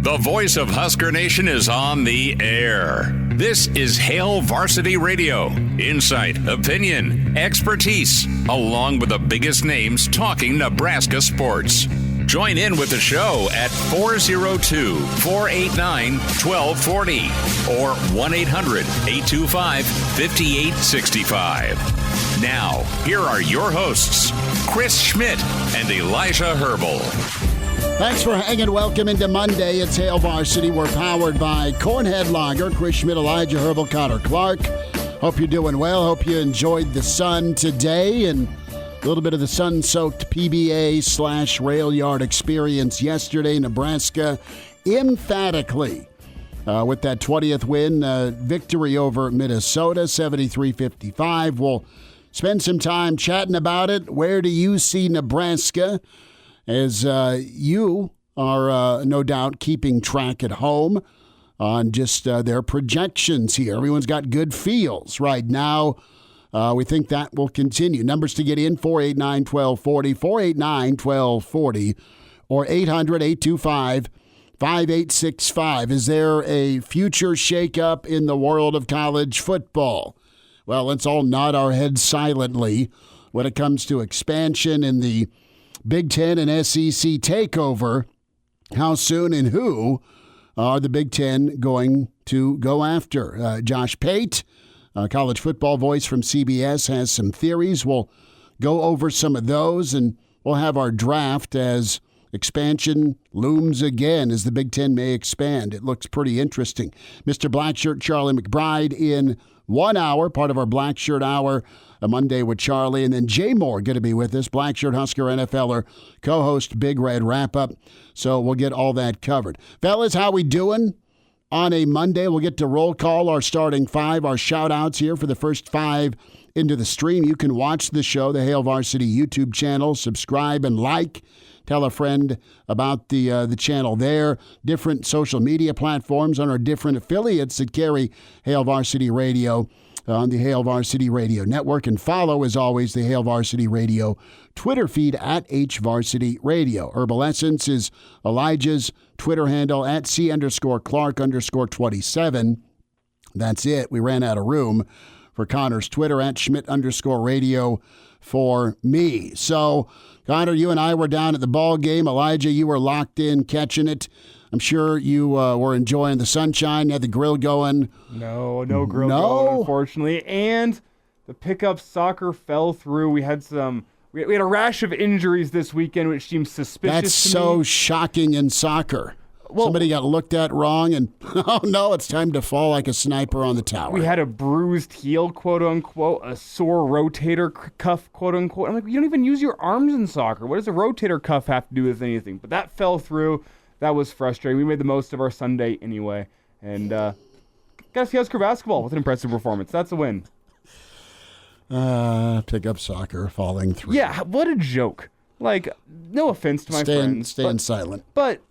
The voice of Husker Nation is on the air. This is Hail Varsity Radio. Insight, opinion, expertise, along with the biggest names talking Nebraska sports. Join in with the show at 402-489-1240 or 1-800-825-5865. Now, here are your hosts, Chris Schmidt and Elijah Herbal. Thanks for hanging. Welcome into Monday. It's Hail Varsity. We're powered by Cornhead Lager, Chris Schmidt, Elijah Herbal, Connor Clark. Hope you're doing well. Hope you enjoyed the sun today and a little bit of the sun-soaked PBA/rail yard experience yesterday. Nebraska emphatically with that 20th win, victory over Minnesota, 73-55. We'll spend some time chatting about it. Where do you see Nebraska as you are no doubt keeping track at home on just their projections here? Everyone's got good feels right now. We think that will continue. Numbers to get in, 489-1240, 489-1240, or 800-825-5865. Is there a future shakeup in the world of college football? Well, let's all nod our heads silently when it comes to expansion in the Big Ten and SEC takeover. How soon and who are the Big Ten going to go after? Josh Pate, college football voice from CBS, has some theories. We'll go over some of those, and we'll have our draft as expansion looms again as the Big Ten may expand. It looks pretty interesting. Mr. Blackshirt Charlie McBride in 1 hour, part of our Blackshirt Hour, a Monday with Charlie. And then Jay Moore going to be with us, Blackshirt Husker NFLer, co-host Big Red Wrap-Up. So we'll get all that covered. Fellas, how we doing on a Monday? We'll get to roll call our starting five, our shout-outs here for the first five into the stream. You can watch the show, the Hail Varsity YouTube channel, subscribe and like. Tell a friend about the channel there. Different social media platforms on our different affiliates that carry Hail Varsity Radio on the Hail Varsity Radio Network. And follow, as always, the Hail Varsity Radio Twitter feed at HVarsity Radio. Herbal Essence is Elijah's Twitter handle at C_Clark_27. That's it. We ran out of room for Connor's Twitter at Schmidt_radio for me. So, Connor, you and I were down at the ball game. Elijah, you were locked in, catching it. I'm sure you were enjoying the sunshine. You had the grill going. No grill going, unfortunately. And the pickup soccer fell through. We had we had a rash of injuries this weekend, which seems suspicious. That's so shocking in soccer. Well, somebody got looked at wrong, and oh no, it's time to fall like a sniper on the tower. We had a bruised heel, quote unquote, a sore rotator cuff, quote unquote. I'm like, you don't even use your arms in soccer. What does a rotator cuff have to do with anything? But that fell through. That was frustrating. We made the most of our Sunday anyway, and got to see Husker basketball with an impressive performance. That's a win. Pickup soccer falling through. Yeah, what a joke. Like, no offense to my friends. Staying silent. But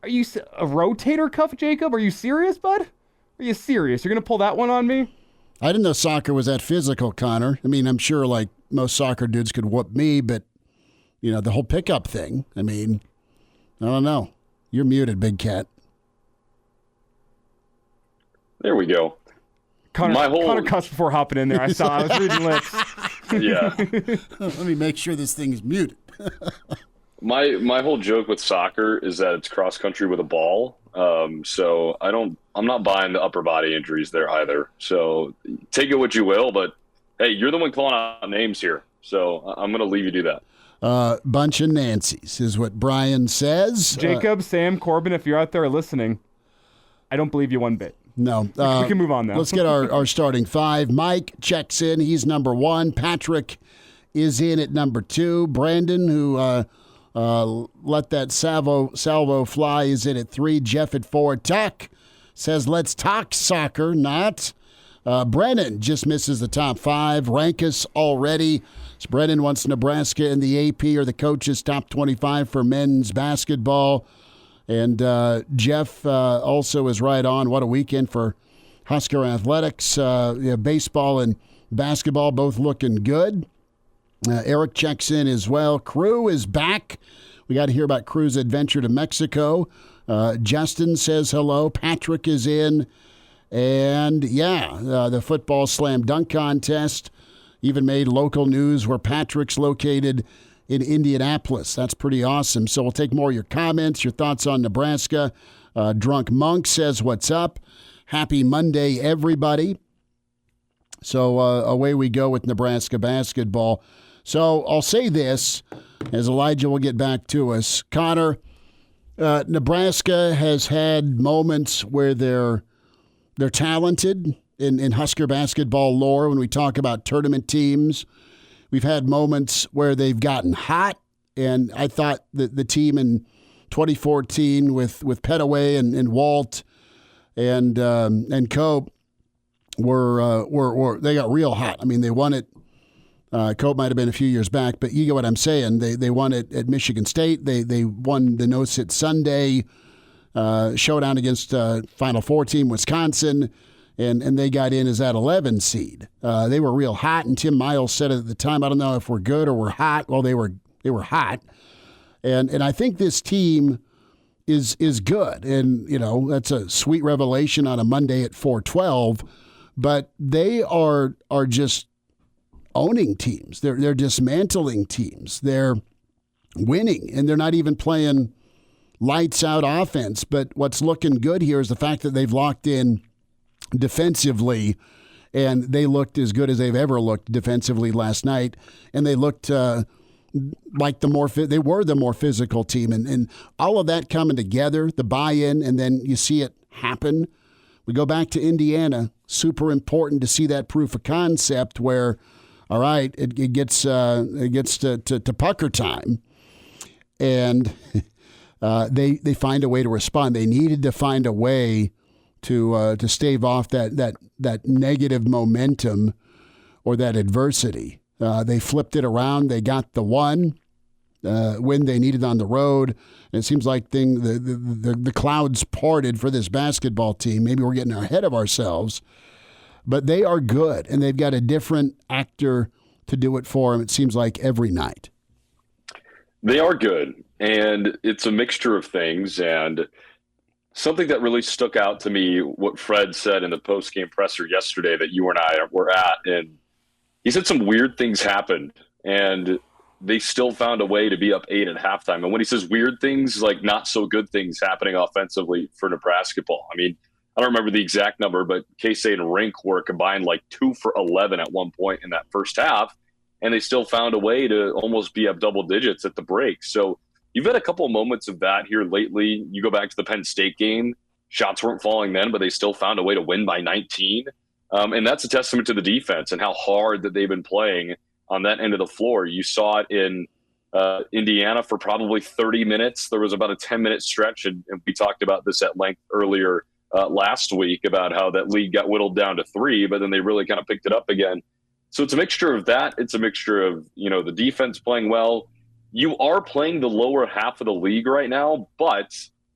are you a rotator cuff, Jacob? Are you serious, bud? Are you serious? You're going to pull that one on me? I didn't know soccer was that physical, Connor. I mean, I'm sure like most soccer dudes could whoop me, but the whole pickup thing. I mean, I don't know. You're muted, Big Cat. There we go. Connor cussed before hopping in there. I saw. I was reading lips. Yeah. Let me make sure this thing is muted. My whole joke with soccer is that it's cross country with a ball. So I'm not buying the upper body injuries there either. So take it what you will, but hey, you're the one calling out names here. So I'm going to leave you do that. Bunch of Nancy's is what Brian says. Jacob, Sam, Corbin, if you're out there listening, I don't believe you one bit. No. We can move on now. Let's get our starting five. Mike checks in. He's number one. Patrick is in at number two. Brandon, who let that salvo fly, is in at three. Jeff at four. Tuck says, let's talk soccer, not. Brennan just misses the top five. Rank us already. So Brennan wants Nebraska in the AP or the coaches' top 25 for men's basketball. And Jeff also is right on. What a weekend for Husker athletics. Baseball and basketball both looking good. Eric checks in as well. Crew is back We got to hear about Crew's adventure to Mexico. Justin says hello. Patrick is in. And, the football slam dunk contest even made local news where Patrick's located in Indianapolis. That's pretty awesome. So we'll take more of your comments, your thoughts on Nebraska. Drunk Monk says, what's up? Happy Monday, everybody. So away we go with Nebraska basketball. So I'll say this, as Elijah will get back to us. Connor, Nebraska has had moments where they're talented in Husker basketball lore when we talk about tournament teams. We've had moments where they've gotten hot, and I thought that the team in 2014 with Pettaway and Walt and Cope were they got real hot. I mean, they won it. Cope might have been a few years back, but you get what I'm saying. They won it at Michigan State. They won the no-sit Sunday showdown against Final Four team Wisconsin, and they got in as that 11 seed. They were real hot, and Tim Miles said at the time, I don't know if we're good or we're hot. Well, they were hot, and I think this team is good, and that's a sweet revelation on a Monday at 4:12. But they are just owning teams. They're dismantling teams. They're winning, and they're not even playing lights out offense. But what's looking good here is the fact that they've locked in defensively, and they looked as good as they've ever looked defensively last night. And they looked like they were the more physical team, and all of that coming together, the buy-in, and then you see it happen. We go back to Indiana. Super important to see that proof of concept where, all right, it gets to pucker time, and they find a way to respond. They needed to find a way to stave off that negative momentum or that adversity. They flipped it around. They got the win they needed on the road. And it seems like the clouds parted for this basketball team. Maybe we're getting ahead of ourselves. But they are good, and they've got a different actor to do it for them, it seems like, every night. They are good, and it's a mixture of things. And something that really stuck out to me, what Fred said in the post-game presser yesterday that you and I were at, and he said some weird things happened, and they still found a way to be up 8 at halftime. And when he says weird things, like not so good things happening offensively for Nebraska ball. I mean, I don't remember the exact number, but K-State and Rink were combined like 2 for 11 at one point in that first half, and they still found a way to almost be up double digits at the break. So you've had a couple of moments of that here lately. You go back to the Penn State game. Shots weren't falling then, but they still found a way to win by 19. And that's a testament to the defense and how hard that they've been playing on that end of the floor. You saw it in Indiana for probably 30 minutes. There was about a 10-minute stretch, and we talked about this at length earlier last week about how that lead got whittled down to 3, but then they really kind of picked it up again. So it's a mixture of that. It's a mixture of, the defense playing well. You are playing the lower half of the league right now, but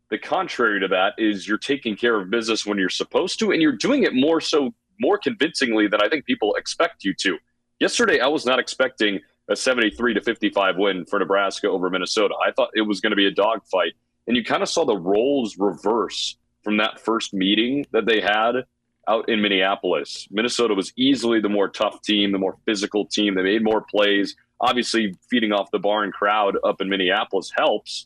the contrary to that is you're taking care of business when you're supposed to, and you're doing it more convincingly than I think people expect you to. Yesterday, I was not expecting a 73-55 win for Nebraska over Minnesota. I thought it was going to be a dogfight, and you kind of saw the roles reverse from that first meeting that they had out in Minneapolis. Minnesota was easily the more tough team, the more physical team. They made more plays. Obviously, feeding off the barn crowd up in Minneapolis helps.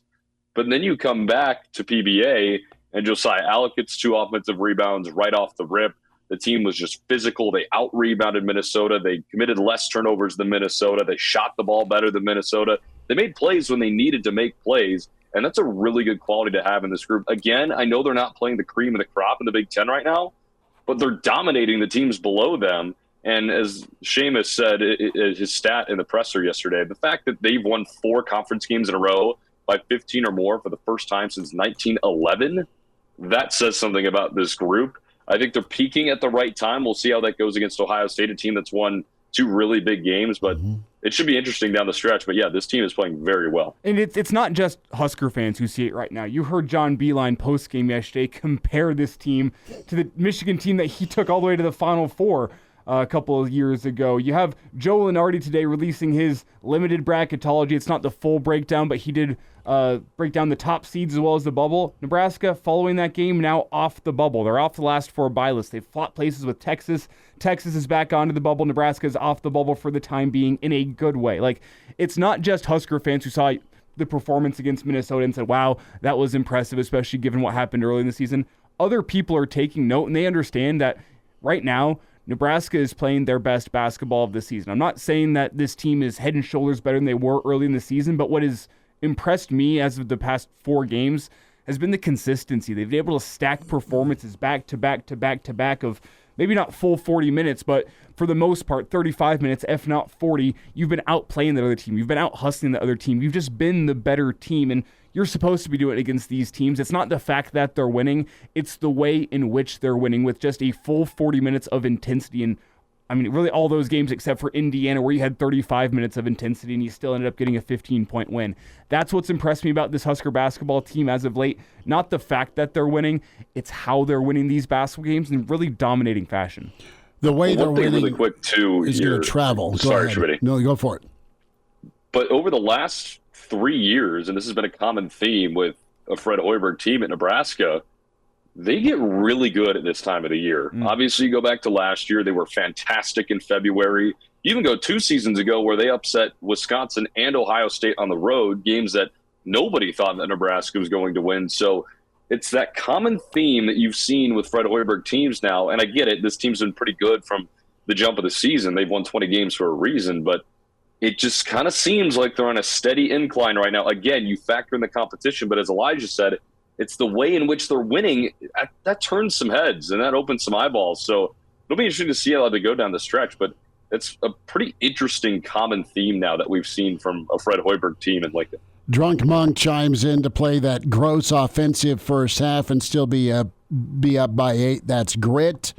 But then you come back to PBA, and Josiah Allick gets 2 offensive rebounds right off the rip. The team was just physical. They out-rebounded Minnesota. They committed less turnovers than Minnesota. They shot the ball better than Minnesota. They made plays when they needed to make plays, and that's a really good quality to have in this group. Again, I know they're not playing the cream of the crop in the Big Ten right now, but they're dominating the teams below them. And as Seamus said, his stat in the presser yesterday, the fact that they've won 4 conference games in a row by 15 or more for the first time since 1911, that says something about this group. I think they're peaking at the right time. We'll see how that goes against Ohio State, a team that's won 2 really big games, but it should be interesting down the stretch. But yeah, this team is playing very well. And it's not just Husker fans who see it right now. You heard John Beilein post-game yesterday compare this team to the Michigan team that he took all the way to the Final Four a couple of years ago. You have Joe Lunardi today releasing his limited bracketology. It's not the full breakdown, but he did break down the top seeds as well as the bubble. Nebraska, following that game, now off the bubble. They're off the last 4 bye lists. They've fought places with Texas. Texas is back onto the bubble. Nebraska is off the bubble for the time being in a good way. Like, it's not just Husker fans who saw the performance against Minnesota and said, wow, that was impressive, especially given what happened early in the season. Other people are taking note, and they understand that right now, Nebraska is playing their best basketball of the season. I'm not saying that this team is head and shoulders better than they were early in the season, but what has impressed me as of the past 4 games has been the consistency. They've been able to stack performances back to back to back to back of maybe not full 40 minutes, but for the most part, 35 minutes, if not 40. You've been outplaying the other team. You've been out hustling the other team. You've just been the better team, and you're supposed to be doing it against these teams. It's not the fact that they're winning. It's the way in which they're winning with just a full 40 minutes of intensity. And I mean, really all those games except for Indiana where you had 35 minutes of intensity and you still ended up getting a 15-point win. That's what's impressed me about this Husker basketball team as of late. Not the fact that they're winning. It's how they're winning these basketball games in really dominating fashion. The way they're winning really quick too is going to travel. Sorry, Schmitty. No, go for it. But over the last 3 years, and this has been a common theme with a Fred Hoiberg team at Nebraska, they get really good at this time of the year. Obviously, you go back to last year, they were fantastic in February. You even go 2 seasons ago where they upset Wisconsin and Ohio State on the road, games that nobody thought that Nebraska was going to win. So it's that common theme that you've seen with Fred Hoiberg teams now. And I get it, this team's been pretty good from the jump of the season. They've won 20 games for a reason, but it just kind of seems like they're on a steady incline right now. Again, you factor in the competition, but as Elijah said, it's the way in which they're winning that turns some heads and that opens some eyeballs. So it'll be interesting to see how they go down the stretch, but it's a pretty interesting common theme now that we've seen from a Fred Hoiberg team in Lincoln. Drunk Monk chimes in to play that gross offensive first half and still be up by 8. That's grit.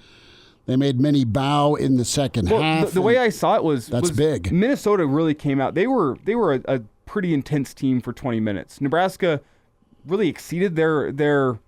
They made many bow in the second half. The way I saw it was big. Minnesota really came out. They were a pretty intense team for 20 minutes. Nebraska really exceeded their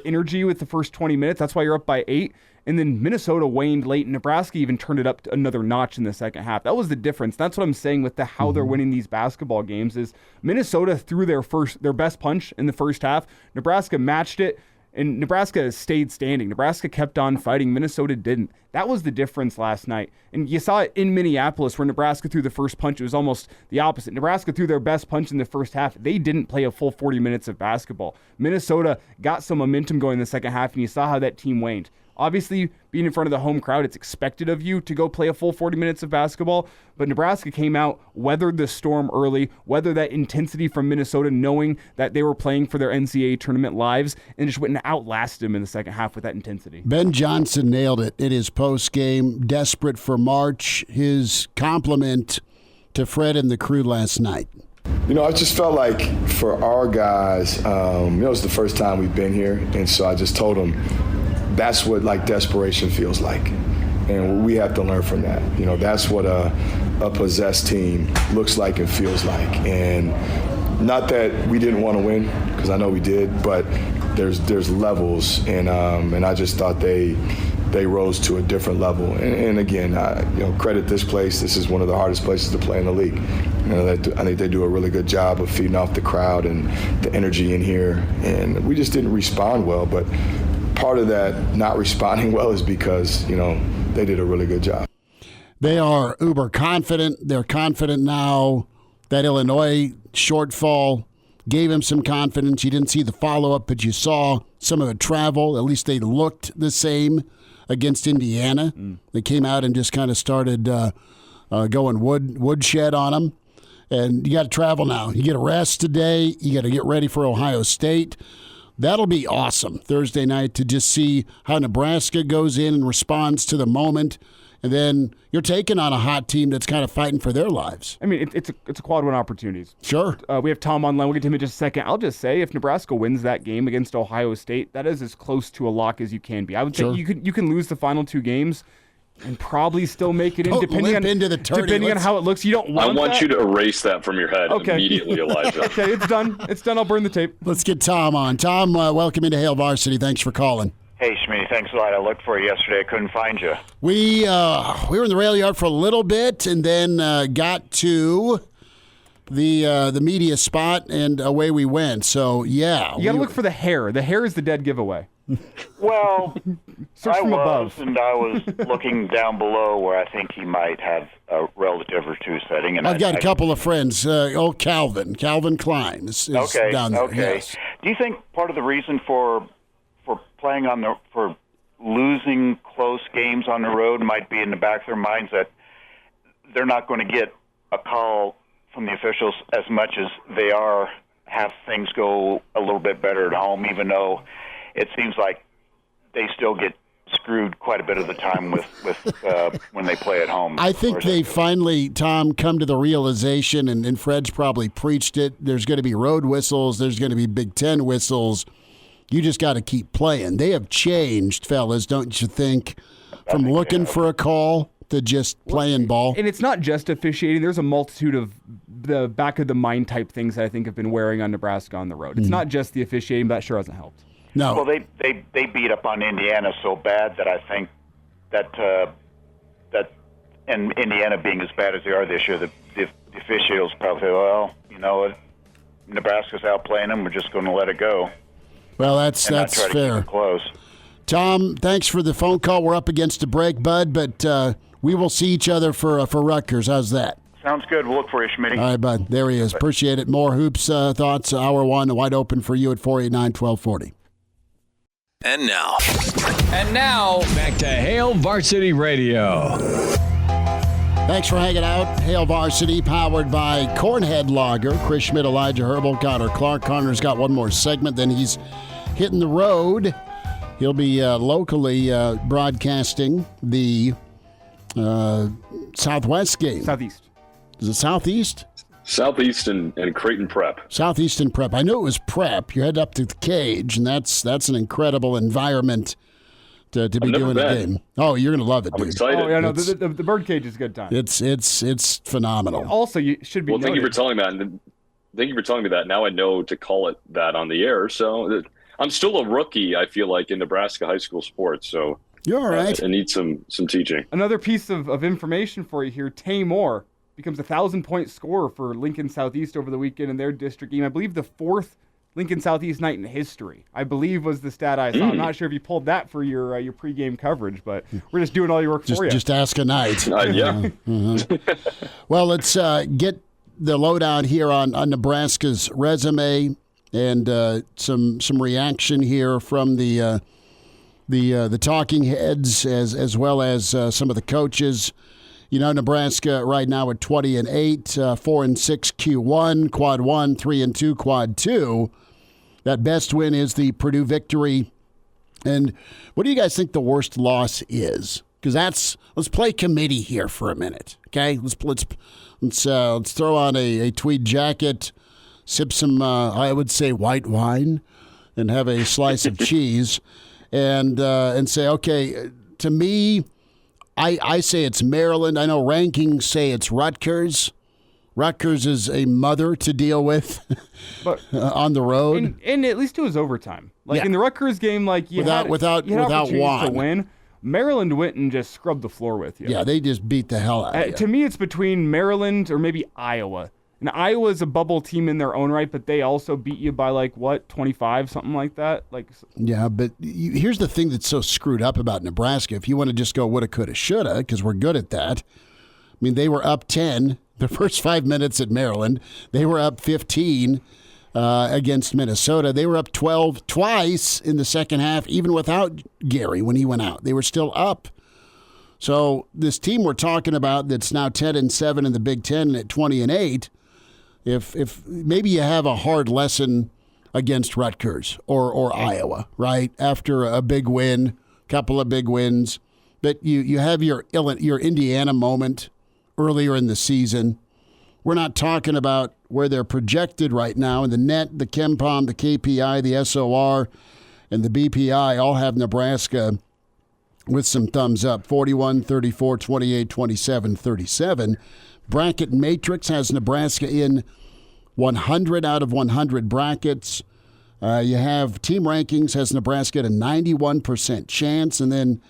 energy with the first 20 minutes. That's why you're up by 8. And then Minnesota waned late. Nebraska even turned it up another notch in the second half. That was the difference. That's what I'm saying with how they're winning these basketball games is Minnesota threw their best punch in the first half. Nebraska matched it, and Nebraska stayed standing. Nebraska kept on fighting. Minnesota didn't. That was the difference last night. And you saw it in Minneapolis where Nebraska threw the first punch. It was almost the opposite. Nebraska threw their best punch in the first half. They didn't play a full 40 minutes of basketball. Minnesota got some momentum going in the second half, and you saw how that team waned. Obviously, being in front of the home crowd, it's expected of you to go play a full 40 minutes of basketball, but Nebraska came out, weathered the storm early, weathered that intensity from Minnesota, knowing that they were playing for their NCAA tournament lives, and just went and outlasted them in the second half with that intensity. Ben Johnson nailed it in his post-game, desperate for March, his compliment to Fred and the crew last night. You know, I just felt like for our guys, it's the first time we've been here, and so I just told them, that's what desperation feels like, and we have to learn from that. You know, that's what a possessed team looks like and feels like. And not that we didn't want to win, because I know we did, but there's levels, and I just thought they rose to a different level. And again, credit this place. This is one of the hardest places to play in the league. I think they do a really good job of feeding off the crowd and the energy in here. And we just didn't respond well, but part of that not responding well is because, they did a really good job. They are uber confident. They're confident now. That Illinois shortfall gave him some confidence. You didn't see the follow-up, but you saw some of the travel. At least they looked the same against Indiana. They came out and just kind of started going woodshed on them. And you got to travel now. You get a rest today. You got to get ready for Ohio State. That'll be awesome Thursday night to just see how Nebraska goes in and responds to the moment. And then you're taking on a hot team that's kind of fighting for their lives. I mean, it's a quad win opportunities. Sure. We have Tom online. We'll get to him in just a second. I'll just say, if Nebraska wins that game against Ohio State, that is as close to a lock as you can be. I would say you can lose the final 2 games and probably still make it in, depending on how it looks. You don't want I want that. you to erase that from your head immediately, Elijah. Okay, it's done. It's done. I'll burn the tape. Let's get Tom on. Tom, welcome into Hail Varsity. Thanks for calling. Hey, Schmitty, thanks a lot. I looked for you yesterday. I couldn't find you. We were in the rail yard for a little bit and then got to the media spot, and away we went. So, yeah. You got to look for the hair. The hair is the dead giveaway. Well, Search I from was, above. and I was looking down below where I think he might have a relative or two setting. And I've got a couple of friends. Calvin Klein is Okay, down there. okay. Yes. Do you think part of the reason for playing for losing close games on the road might be in the back of their minds that they're not going to get a call from the officials as much as they have things go a little bit better at home, even though it seems like they still get screwed quite a bit of the time with when they play at home? I think they finally, Tom, come to the realization, and Fred's probably preached it, there's going to be road whistles, there's going to be Big Ten whistles. You just got to keep playing. They have changed, fellas, don't you think, from looking for a call to just playing ball? And it's not just officiating. There's a multitude of the back of the mind type things that I think have been wearing on Nebraska on the road. It's not just the officiating, but that sure hasn't helped. No. Well, they beat up on Indiana so bad that I think that and Indiana being as bad as they are this year, the officials probably say, well, you know, Nebraska's outplaying them. We're just going to let it go. Well, that's Try to keep fair. it close. Tom, thanks for the phone call. We're up against a break, bud, but we will see each other for Rutgers. How's that? Sounds good. We'll look for you, Schmitty. All right, bud. There he is. Appreciate it. More hoops thoughts. Hour one, wide open for you at 489-1240. And now, back to Hail Varsity Radio. Thanks for hanging out. Hail Varsity, powered by Cornhead Lager. Chris Schmidt, Elijah Herbal, Connor Clark. Connor's got one more segment, then he's hitting the road. He'll be locally broadcasting the Southwest game. Southeast. Is it Southeast? Southeast and Creighton Prep. Southeastern Prep. I knew it was Prep. You head up to the Cage, and that's an incredible environment to be never doing a been. game. Oh, you're going to love it, I'm dude. excited. Oh, yeah, no, the birdcage is a good time. It's phenomenal. Also, you should be Well, thank you for noted- telling me that. And thank you for telling me that. Now I know to call it that on the air. So I'm still a rookie, I feel like, in Nebraska high school sports. So You're all right. I need some teaching. Another piece of information for you here. Tay Moore becomes a 1,000-point scorer for Lincoln Southeast over the weekend in their district game. I believe the fourth Lincoln Southeast night in history, I believe, was the stat I saw. I'm not sure if you pulled that for your pregame coverage, but we're just doing all your work for you. Just ask a night. Yeah. Well, let's get the lowdown here on Nebraska's resume and some reaction here from the talking heads as well as some of the coaches. You know, Nebraska right now at 20-8, 4-6 Q1, quad 1, 3-2 quad 2. That best win is the Purdue victory. And what do you guys think the worst loss is? Because let's play committee here for a minute, okay? Let's throw on a tweed jacket, sip some I would say white wine, and have a slice of cheese, and say, okay, to me, I say it's Maryland. I know rankings say it's Rutgers. Rutgers is a mother to deal with But on the road. and at least it was overtime. Like Yeah. in the Rutgers game, like you had opportunities Juan. to win. Maryland went and just scrubbed the floor with you. Yeah, they just beat the hell out of you. To me, it's between Maryland or maybe Iowa. And Iowa is a bubble team in their own right, but they also beat you by 25, something like that. Yeah, but here's the thing that's so screwed up about Nebraska. If you want to just go woulda, coulda, shoulda, because we're good at that. I mean, they were up 10 the first 5 minutes at Maryland. They were up 15 against Minnesota. They were up 12 twice in the second half, even without Gary when he went out. They were still up. So this team we're talking about that's now 10-7 in the Big Ten and at 20-8, if maybe you have a hard lesson against Rutgers or Iowa, right? After a big win, couple of big wins, but you have your Indiana moment earlier in the season. We're not talking about where they're projected right now. And the net, the KenPom, the KPI, the SOR, and the BPI all have Nebraska with some thumbs up, 41, 34, 28, 27, 37. Bracket Matrix has Nebraska in 100 out of 100 brackets. You have Team Rankings has Nebraska at a 91% chance. And then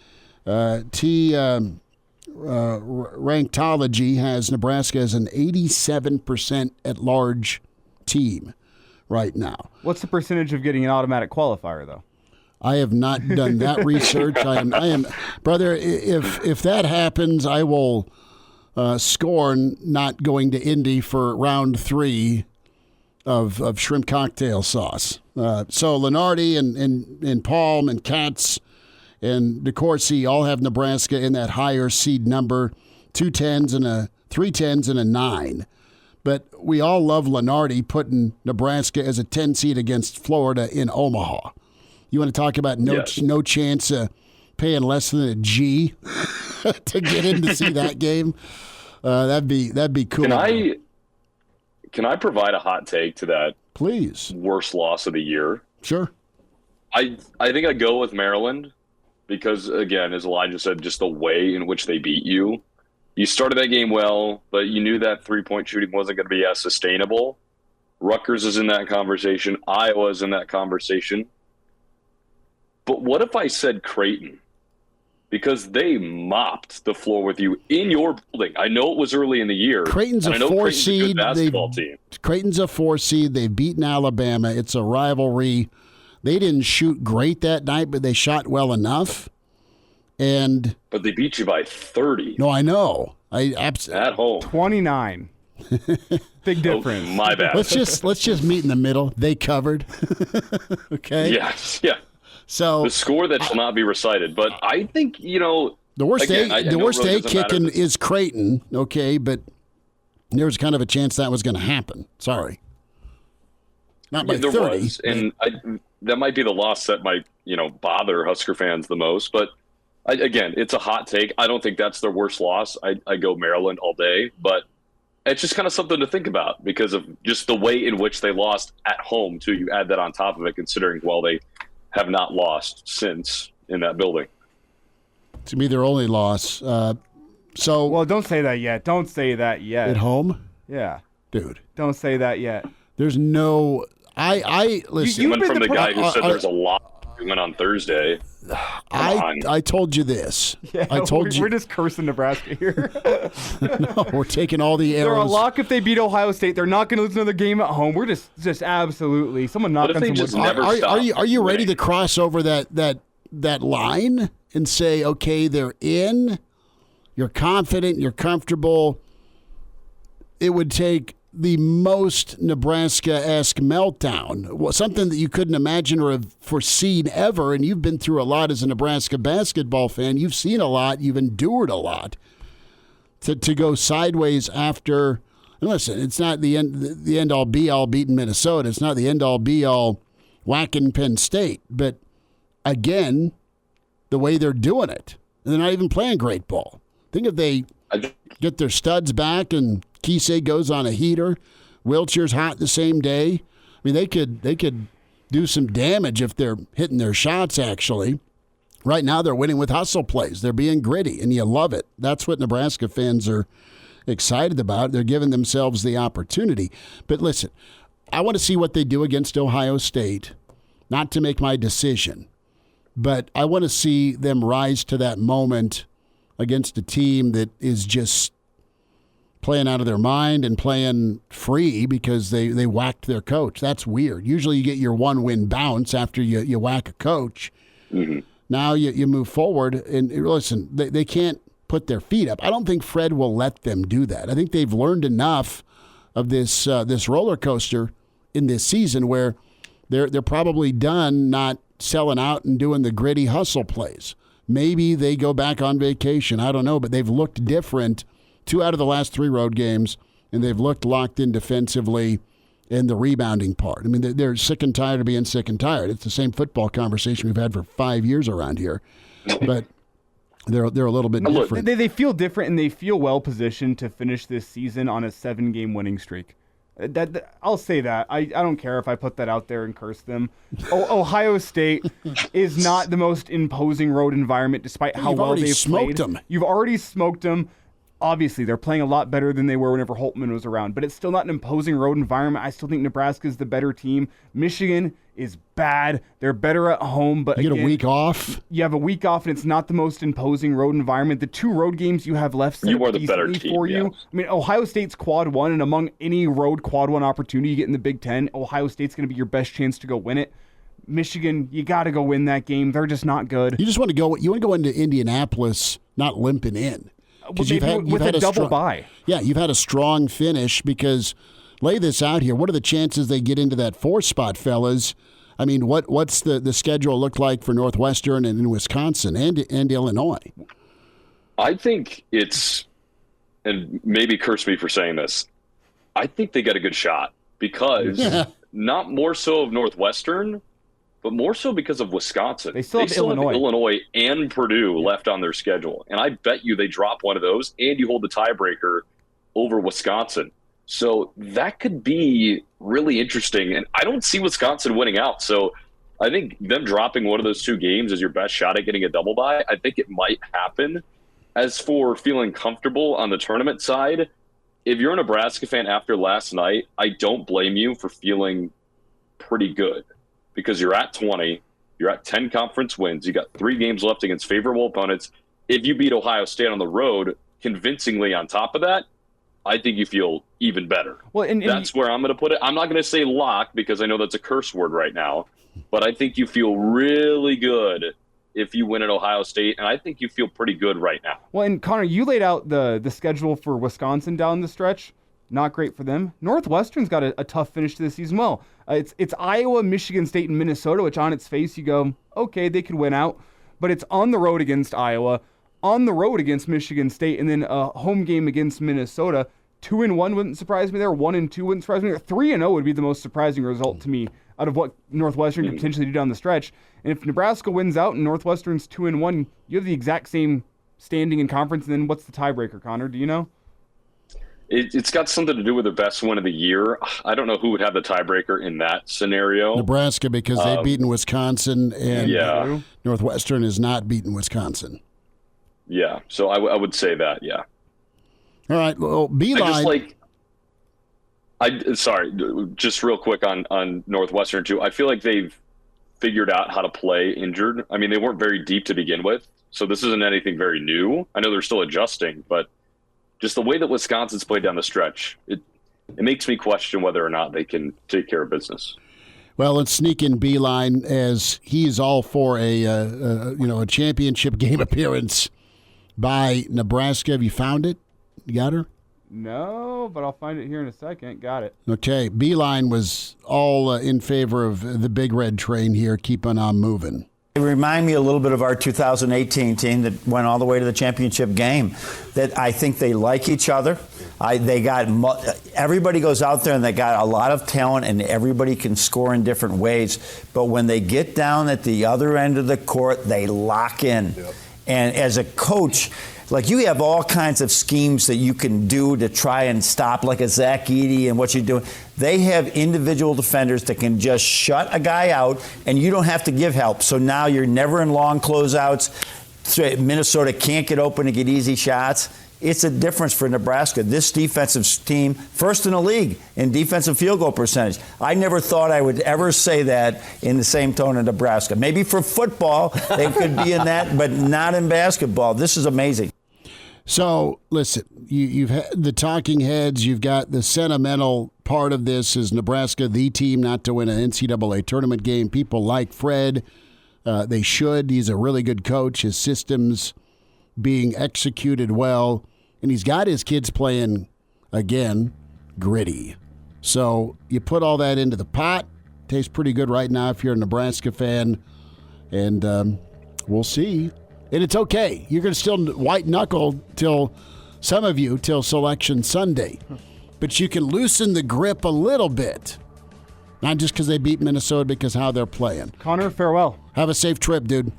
Ranktology has Nebraska as an 87% at-large team right now. What's the percentage of getting an automatic qualifier, though? I have not done that research. I am, brother. If that happens, I will scorn not going to Indy for round 3 of shrimp cocktail sauce. So Lenardi and Palm and Katz and DeCourcy all have Nebraska in that higher seed number, 2 10s and 3 10s and a 9. But we all love Lenardi putting Nebraska as a 10 seed against Florida in Omaha. You want to talk about no chance of paying less than a G to get in to see that game? That'd be cool. Can I provide a hot take to that? Please. Worst loss of the year? Sure. I think I go with Maryland because, again, as Elijah said, just the way in which they beat you. You started that game well, but you knew that three-point shooting wasn't going to be as sustainable. Rutgers is in that conversation. Iowa's in that conversation. But what if I said Creighton? Because they mopped the floor with you in your building. I know it was early in the year. Creighton's a 4 seed. Basketball team. Creighton's a 4 seed. They've beaten Alabama. It's a rivalry. They didn't shoot great that night, but they shot well enough. But they beat you by 30. No, I know. At home. 29. Big difference. Oh, my bad. Let's just meet in the middle. They covered. Okay. Yes. Yeah. So the score that shall not be recited, but I think the worst A kicking is Creighton, okay, but there was kind of a chance that was going to happen. Sorry, not by 30. There was, and that might be the loss that might bother Husker fans the most. But again, it's a hot take. I don't think that's their worst loss. I go Maryland all day, but it's just kind of something to think about because of just the way in which they lost at home too. You add that on top of it, considering they have not lost since in that building. To me, their only loss. Well, don't say that yet. Don't say that yet. At home? Yeah. Dude. Don't say that yet. There's no... listen. You went from the guy who said there's a lot went on Thursday. I told you this. Yeah, we're just cursing Nebraska here. No, we're taking all the arrows. They're a lock if they beat Ohio State. They're not going to lose another game at home. We're just absolutely someone knock on some wood. Are you ready to cross over that line and say, okay, they're in. You're confident. You're comfortable. It would take the most Nebraska-esque meltdown, something that you couldn't imagine or have foreseen ever, and you've been through a lot as a Nebraska basketball fan. You've seen a lot. You've endured a lot. To go sideways after, and listen, it's not the end-all, be-all beating Minnesota. It's not the end-all, be-all whacking Penn State. But, again, the way they're doing it, and they're not even playing great ball. Think if they get their studs back and Kisei goes on a heater. Wiltshire's hot the same day. I mean, they could do some damage if they're hitting their shots, actually. Right now, they're winning with hustle plays. They're being gritty, and you love it. That's what Nebraska fans are excited about. They're giving themselves the opportunity. But listen, I want to see what they do against Ohio State, not to make my decision, but I want to see them rise to that moment against a team that is just playing out of their mind and playing free because they whacked their coach. That's weird. Usually you get your one-win bounce after you whack a coach. Mm-hmm. Now you move forward, and listen, they can't put their feet up. I don't think Fred will let them do that. I think they've learned enough of this roller coaster in this season where they're probably done not selling out and doing the gritty hustle plays. Maybe they go back on vacation. I don't know, but they've looked different 2 out of the last 3 road games, and they've looked locked in defensively in the rebounding part. I mean, they're sick and tired of being sick and tired. It's the same football conversation we've had for 5 years around here, but they're a little bit different. They feel different, and they feel well positioned to finish this season on a 7-game winning streak. I'll say that. I don't care if I put that out there and curse them. Ohio State is not the most imposing road environment, despite how well they've played. Them. You've already smoked them. Obviously, they're playing a lot better than they were whenever Holtman was around, but it's still not an imposing road environment. I still think Nebraska is the better team. Michigan is bad. They're better at home, but you again, get a week off. You have a week off, and it's not the most imposing road environment. The 2 road games you have left you are the better team for you. Yes. I mean, Ohio State's quad 1, and among any road quad 1 opportunity you get in the Big Ten, Ohio State's going to be your best chance to go win it. Michigan, you got to go win that game. They're just not good. You just want to go. You want to go into Indianapolis not limping in. Because you've had a double bye. Yeah, you've had a strong finish because lay this out here. What are the chances they get into that 4 spot, fellas? I mean, what's the schedule look like for Northwestern and in Wisconsin and Illinois? I think it's, and maybe curse me for saying this, I think they got a good shot because not more so of Northwestern, but more so because of Wisconsin. They still have Illinois and Purdue left on their schedule. And I bet you they drop one of those and you hold the tiebreaker over Wisconsin. So that could be really interesting. And I don't see Wisconsin winning out. So I think them dropping one of those 2 games is your best shot at getting a double bye. I think it might happen. As for feeling comfortable on the tournament side, if you're a Nebraska fan after last night, I don't blame you for feeling pretty good. Because you're at 20, you're at 10 conference wins, you got 3 games left against favorable opponents. If you beat Ohio State on the road convincingly on top of that, I think you feel even better. Well, and that's where I'm going to put it. I'm not going to say lock because I know that's a curse word right now, but I think you feel really good if you win at Ohio State, and I think you feel pretty good right now. Well, and Connor, you laid out the schedule for Wisconsin down the stretch. Not great for them. Northwestern's got a tough finish to the season. Well, it's Iowa, Michigan State, and Minnesota, which on its face you go, okay, they could win out. But it's on the road against Iowa, on the road against Michigan State, and then a home game against Minnesota. 2-1 wouldn't surprise me there. 1-2 wouldn't surprise me there. 3-0 would be the most surprising result to me out of what Northwestern could potentially do down the stretch. And if Nebraska wins out and Northwestern's 2-1, you have the exact same standing in conference. And then what's the tiebreaker, Connor? Do you know? It's got something to do with the best win of the year. I don't know who would have the tiebreaker in that scenario. Nebraska, because they've beaten Wisconsin, and Northwestern has not beaten Wisconsin. Yeah, so I would say that, yeah. All right, well, Beeline. Sorry, just real quick on Northwestern, too. I feel like they've figured out how to play injured. I mean, they weren't very deep to begin with, so this isn't anything very new. I know they're still adjusting, but just the way that Wisconsin's played down the stretch, it makes me question whether or not they can take care of business. Well, let's sneak in Beeline as he's all for a championship game appearance by Nebraska. Have you found it? You got her? No, but I'll find it here in a second. Got it. Okay, Beeline was all in favor of the Big Red Train here, keeping on moving. They remind me a little bit of our 2018 team that went all the way to the championship game. That I think they like each other. Everybody goes out there and they got a lot of talent and everybody can score in different ways. But when they get down at the other end of the court, they lock in. Yep. And as a coach, like you have all kinds of schemes that you can do to try and stop, like a Zach Edey and what you're doing. They have individual defenders that can just shut a guy out, and you don't have to give help. So now you're never in long closeouts. So Minnesota can't get open and get easy shots. It's a difference for Nebraska. This defensive team, first in the league in defensive field goal percentage. I never thought I would ever say that in the same tone in Nebraska. Maybe for football, they could be in that, but not in basketball. This is amazing. So, listen, you've had the talking heads. You've got the sentimental part of this. Is Nebraska the team not to win an NCAA tournament game? People like Fred. They should. He's a really good coach. His system's being executed well. And he's got his kids playing, again, gritty. So you put all that into the pot. Tastes pretty good right now if you're a Nebraska fan. And we'll see. And it's okay. You're going to still white knuckle till Selection Sunday. But you can loosen the grip a little bit. Not just because they beat Minnesota, because how they're playing. Connor, farewell. Have a safe trip, dude.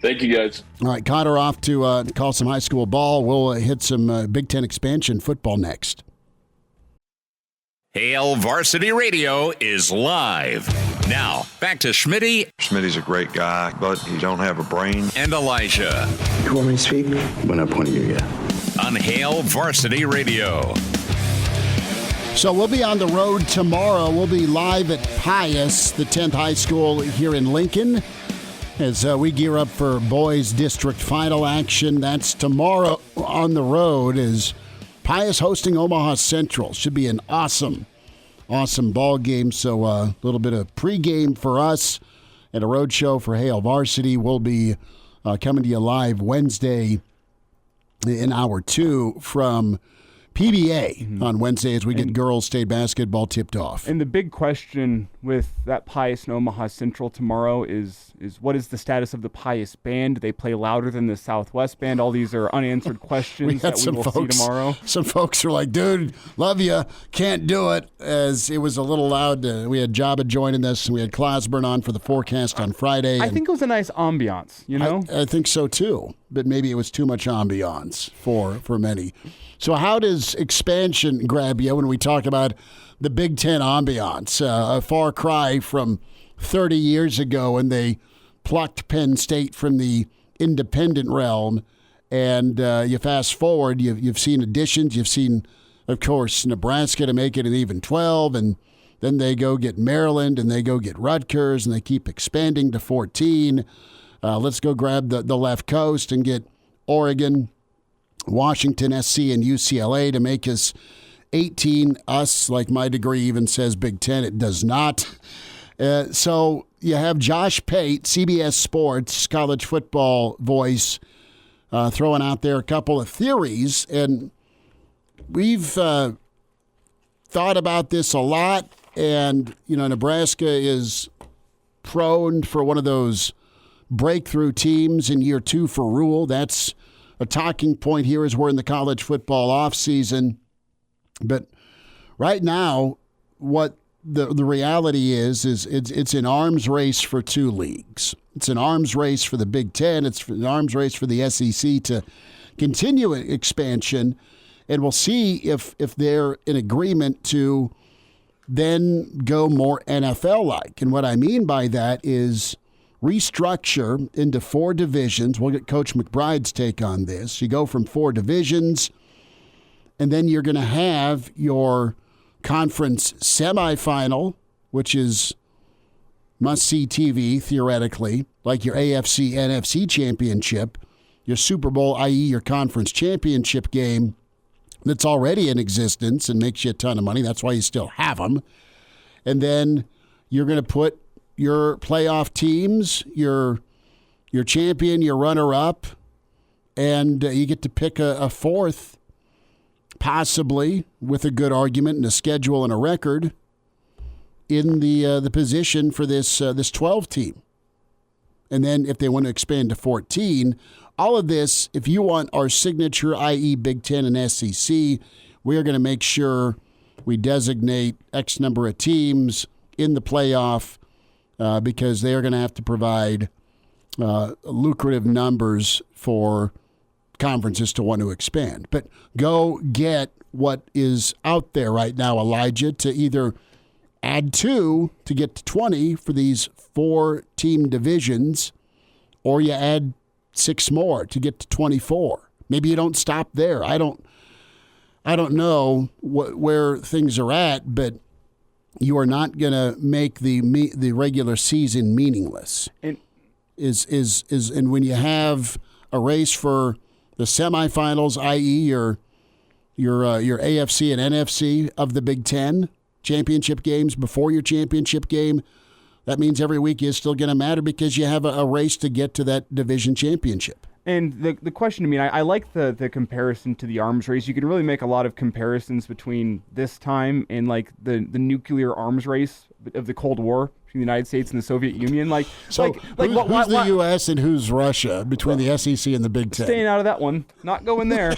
Thank you, guys. All right, Connor off to call some high school ball. We'll hit some Big Ten expansion football next. Hail Varsity Radio is live. Now, back to Schmitty. Schmitty's a great guy, but he don't have a brain. And Elijah. You want me to speak? When I point you, yeah. on Hail Varsity Radio. So we'll be on the road tomorrow. We'll be live at Pius, the 10th high school here in Lincoln, as we gear up for boys district final action. That's tomorrow on the road, as Pius hosting Omaha Central. Should be an awesome ball game. So a little bit of pregame for us and a road show for Hail Varsity. We'll be coming to you live Wednesday in hour 2 from PBA on Wednesday as we get girls state basketball tipped off. And the big question with that Pius and Omaha Central tomorrow is what is the status of the Pius band? Do they play louder than the Southwest band? All these are unanswered questions that we will see tomorrow. Some folks are like, dude, love you, can't do it, as it was a little loud. We had Jabba joining us, and we had Clausburn on for the forecast on Friday. I think it was a nice ambiance, you know? I think so too, but maybe it was too much ambiance for many. So how does expansion grab you when we talk about the Big Ten ambiance? A far cry from 30 years ago when they plucked Penn State from the independent realm, and you fast forward, you've seen additions. You've seen, of course, Nebraska to make it an even 12, and then they go get Maryland, and they go get Rutgers, and they keep expanding to 14. Let's go grab the left coast and get Oregon, Washington, SC, and UCLA to make us 18. Us, like my degree even says Big Ten. It does not. So you have Josh Pate, CBS Sports college football voice, throwing out there a couple of theories. And we've thought about this a lot. And, Nebraska is prone for one of those breakthrough teams in year 2 for Rule. That's a talking point here as we're in the college football offseason. But right now, what the reality is it's an arms race for 2 leagues. It's an arms race for the Big Ten. It's an arms race for the SEC to continue expansion. And we'll see if they're in agreement to then go more NFL-like. And what I mean by that is restructure into 4 divisions. We'll get Coach McBride's take on this. You go from 4 divisions, and then you're going to have your conference semifinal, which is must-see TV, theoretically, like your AFC, NFC championship, your Super Bowl, i.e. your conference championship game that's already in existence and makes you a ton of money. That's why you still have them. And then you're going to put your playoff teams, your champion, your runner-up, and you get to pick a 4th, possibly with a good argument and a schedule and a record, in the position for this 12 team. And then if they want to expand to 14, all of this, if you want our signature, i.e. Big Ten and SEC, we are going to make sure we designate X number of teams in the playoff, because they are going to have to provide lucrative numbers for conferences to want to expand. But go get what is out there right now, Elijah, to either add 2 to get to 20 for these 4-team divisions, or you add 6 more to get to 24. Maybe you don't stop there. I don't know where things are at, but you are not going to make the regular season meaningless. And when you have a race for the semifinals, i.e. your AFC and NFC of the Big Ten championship games before your championship game, that means every week is still going to matter because you have a race to get to that division championship. And the question to me, I like the comparison to the arms race. You can really make a lot of comparisons between this time and like the nuclear arms race of the Cold War between the United States and the Soviet Union. Who's the U.S. and who's Russia between the SEC and the Big Ten? Staying out of that one. Not going there.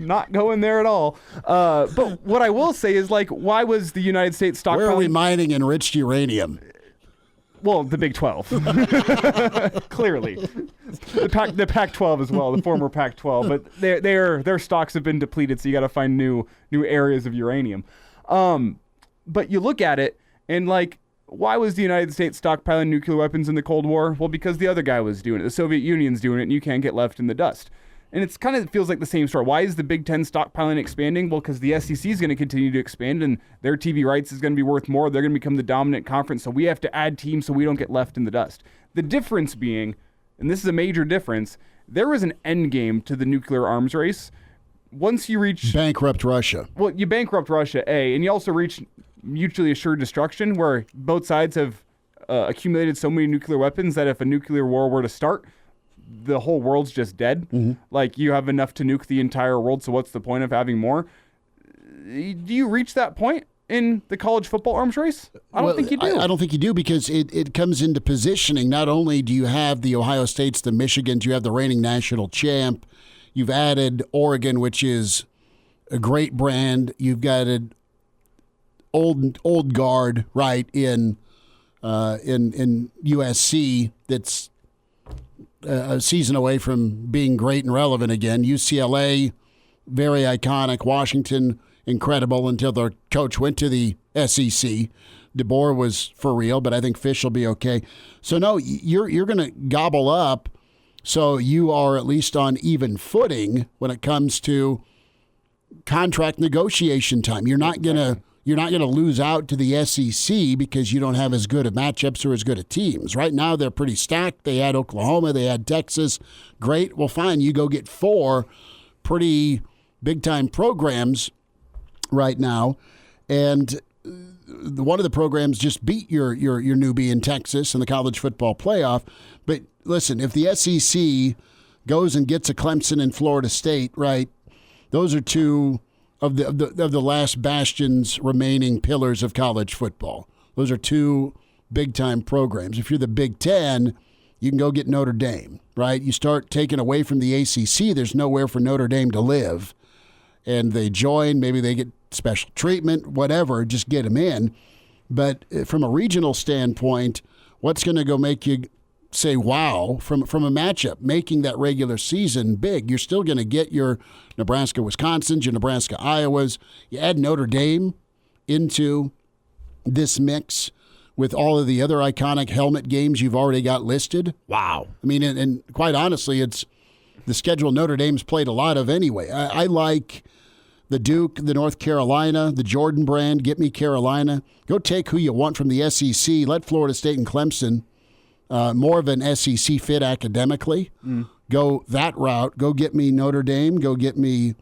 Not going there at all. But what I will say is, why was the United States stockpiling? Where are we mining enriched uranium? Well, the Big 12. Clearly. The Pac-12 as well, the former Pac-12. But their stocks have been depleted, so you got to find new areas of uranium. But you look at it, and why was the United States stockpiling nuclear weapons in the Cold War? Well, because the other guy was doing it. The Soviet Union's doing it, and you can't get left in the dust. And it's kind of feels like the same story. Why is the Big Ten stockpiling expanding? Well, because the SEC is going to continue to expand, and their TV rights is going to be worth more. They're going to become the dominant conference, so we have to add teams so we don't get left in the dust. The difference being, and this is a major difference, there is an end game to the nuclear arms race. Once you reach... Bankrupt Russia. Well, you bankrupt Russia, A, and you also reach mutually assured destruction, where both sides have accumulated so many nuclear weapons that if a nuclear war were to start, the whole world's just dead. Mm-hmm. Like, you have enough to nuke the entire world, so what's the point of having more? Do you reach that point in the college football arms race? I don't think you do. I don't think you do, because it comes into positioning. Not only do you have the Ohio States, the Michigans, you have the reigning national champ. You've added Oregon, which is a great brand. You've got an old guard, right, in USC that's a season away from being great and relevant again. UCLA, very iconic. Washington, incredible until their coach went to the SEC. DeBoer was for real, but I think Fish will be okay. So, no, you're going to gobble up, so you are at least on even footing when it comes to contract negotiation time. You're not going to lose out to the SEC because you don't have as good of matchups or as good of teams. Right now, they're pretty stacked. They had Oklahoma. They had Texas. Great. Well, fine. You go get 4 pretty big-time programs right now. And one of the programs just beat your newbie in Texas in the college football playoff. But listen, if the SEC goes and gets a Clemson and Florida State, right, those are 2 of the last bastions remaining pillars of college football. Those are 2 big-time programs. If you're the Big Ten, you can go get Notre Dame, right? You start taking away from the ACC, there's nowhere for Notre Dame to live. And they join, maybe they get special treatment, whatever, just get them in. But from a regional standpoint, what's going to go make you say wow from a matchup, making that regular season big? You're still going to get your Nebraska Wisconsins, your Nebraska Iowas. You add Notre Dame into this mix with all of the other iconic helmet games you've already got listed. Wow. I mean, and quite honestly, it's the schedule Notre Dame's played a lot of anyway. I like the Duke, the North Carolina, the Jordan brand. Get me Carolina. Go take who you want from the SEC. Let Florida State and Clemson, more of an SEC fit academically. Go that route. Go get me Notre Dame. Go get me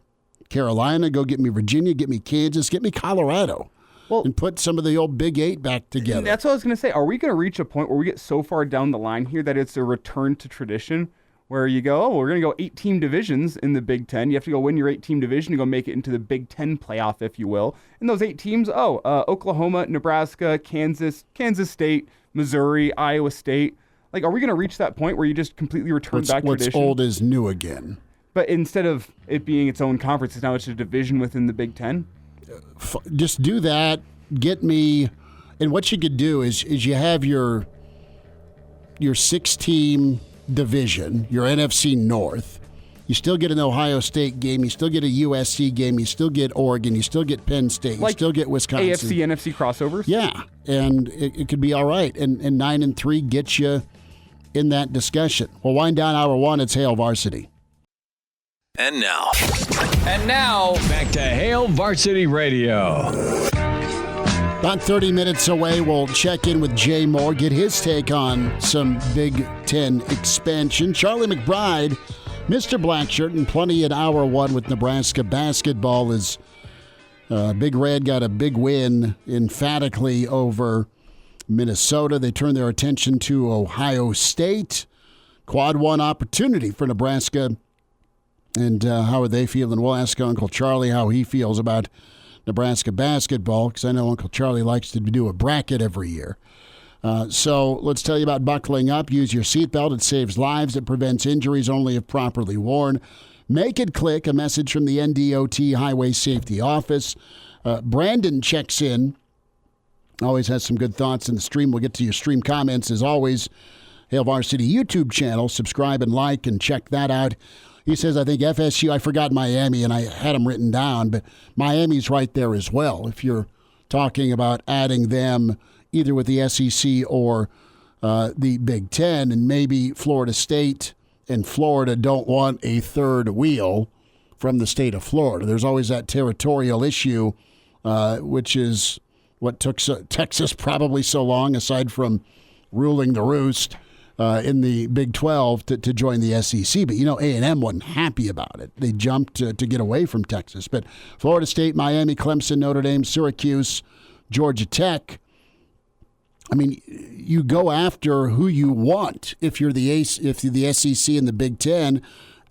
Carolina. Go get me Virginia. Get me Kansas. Get me Colorado. Well, and put some of the old Big 8 back together. That's what I was going to say. Are we going to reach a point where we get so far down the line here that it's a return to tradition where you go, we're going to go 8-team divisions in the Big Ten. You have to go win your 8-team division to go make it into the Big Ten playoff, if you will. And those 8 teams, Oklahoma, Nebraska, Kansas State, Missouri, Iowa State. Like, are we going to reach that point where you just completely return back to tradition? What's old is new again. But instead of it being its own conference, now it's a division within the Big Ten? Just do that. Get me, and what you could do is you have your 6-team division, your NFC North. You still get an Ohio State game. You still get a USC game. You still get Oregon. You still get Penn State. You still get Wisconsin. AFC, NFC crossovers? Yeah, and it could be all right. And 9-3 gets you in that discussion. We'll wind down hour 1. It's Hail Varsity. And now, back to Hail Varsity Radio. About 30 minutes away, we'll check in with Jay Moore, get his take on some Big Ten expansion. Charlie McBride, Mr. Blackshirt, and plenty in hour 1 with Nebraska basketball as Big Red got a big win emphatically over Minnesota. They turned their attention to Ohio State. Quad 1 opportunity for Nebraska. And how are they feeling? We'll ask Uncle Charlie how he feels about Nebraska basketball, because I know Uncle Charlie likes to do a bracket every year. So let's tell you about buckling up. Use your seatbelt. It saves lives. It prevents injuries only if properly worn. Make it click. A message from the NDOT Highway Safety Office. Brandon checks in. Always has some good thoughts in the stream. We'll get to your stream comments as always. Hail Varsity YouTube channel. Subscribe and like and check that out. He says, I think FSU, I forgot Miami, and I had them written down, but Miami's right there as well. If you're talking about adding them either with the SEC or the Big Ten, and maybe Florida State and Florida don't want a third wheel from the state of Florida. There's always that territorial issue, which is what took Texas probably so long, aside from ruling the roost in the Big 12 to join the SEC. But, A&M wasn't happy about it. They jumped to get away from Texas. But Florida State, Miami, Clemson, Notre Dame, Syracuse, Georgia Tech, I mean, you go after who you want if you're the SEC and the Big 10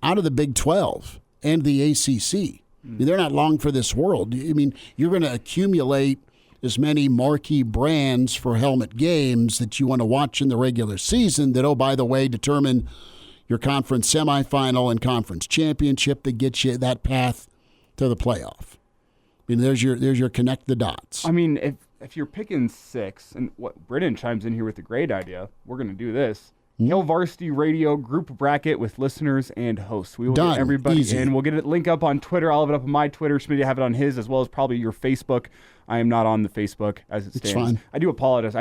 out of the Big 12 and the ACC. I mean, they're not long for this world. I mean, you're going to accumulate as many marquee brands for helmet games that you want to watch in the regular season that, oh, by the way, determine your conference semifinal and conference championship that gets you that path to the playoff. I mean, there's your connect the dots. I mean, if you're picking 6, and what Brennan chimes in here with a great idea, we're going to do this. Hail Varsity Radio group bracket with listeners and hosts. We will get everybody in. We'll get it link up on Twitter. I'll have it up on my Twitter. Schmitty have it on his, as well as probably your Facebook. I am not on the Facebook as it stands. It's fine. I do apologize.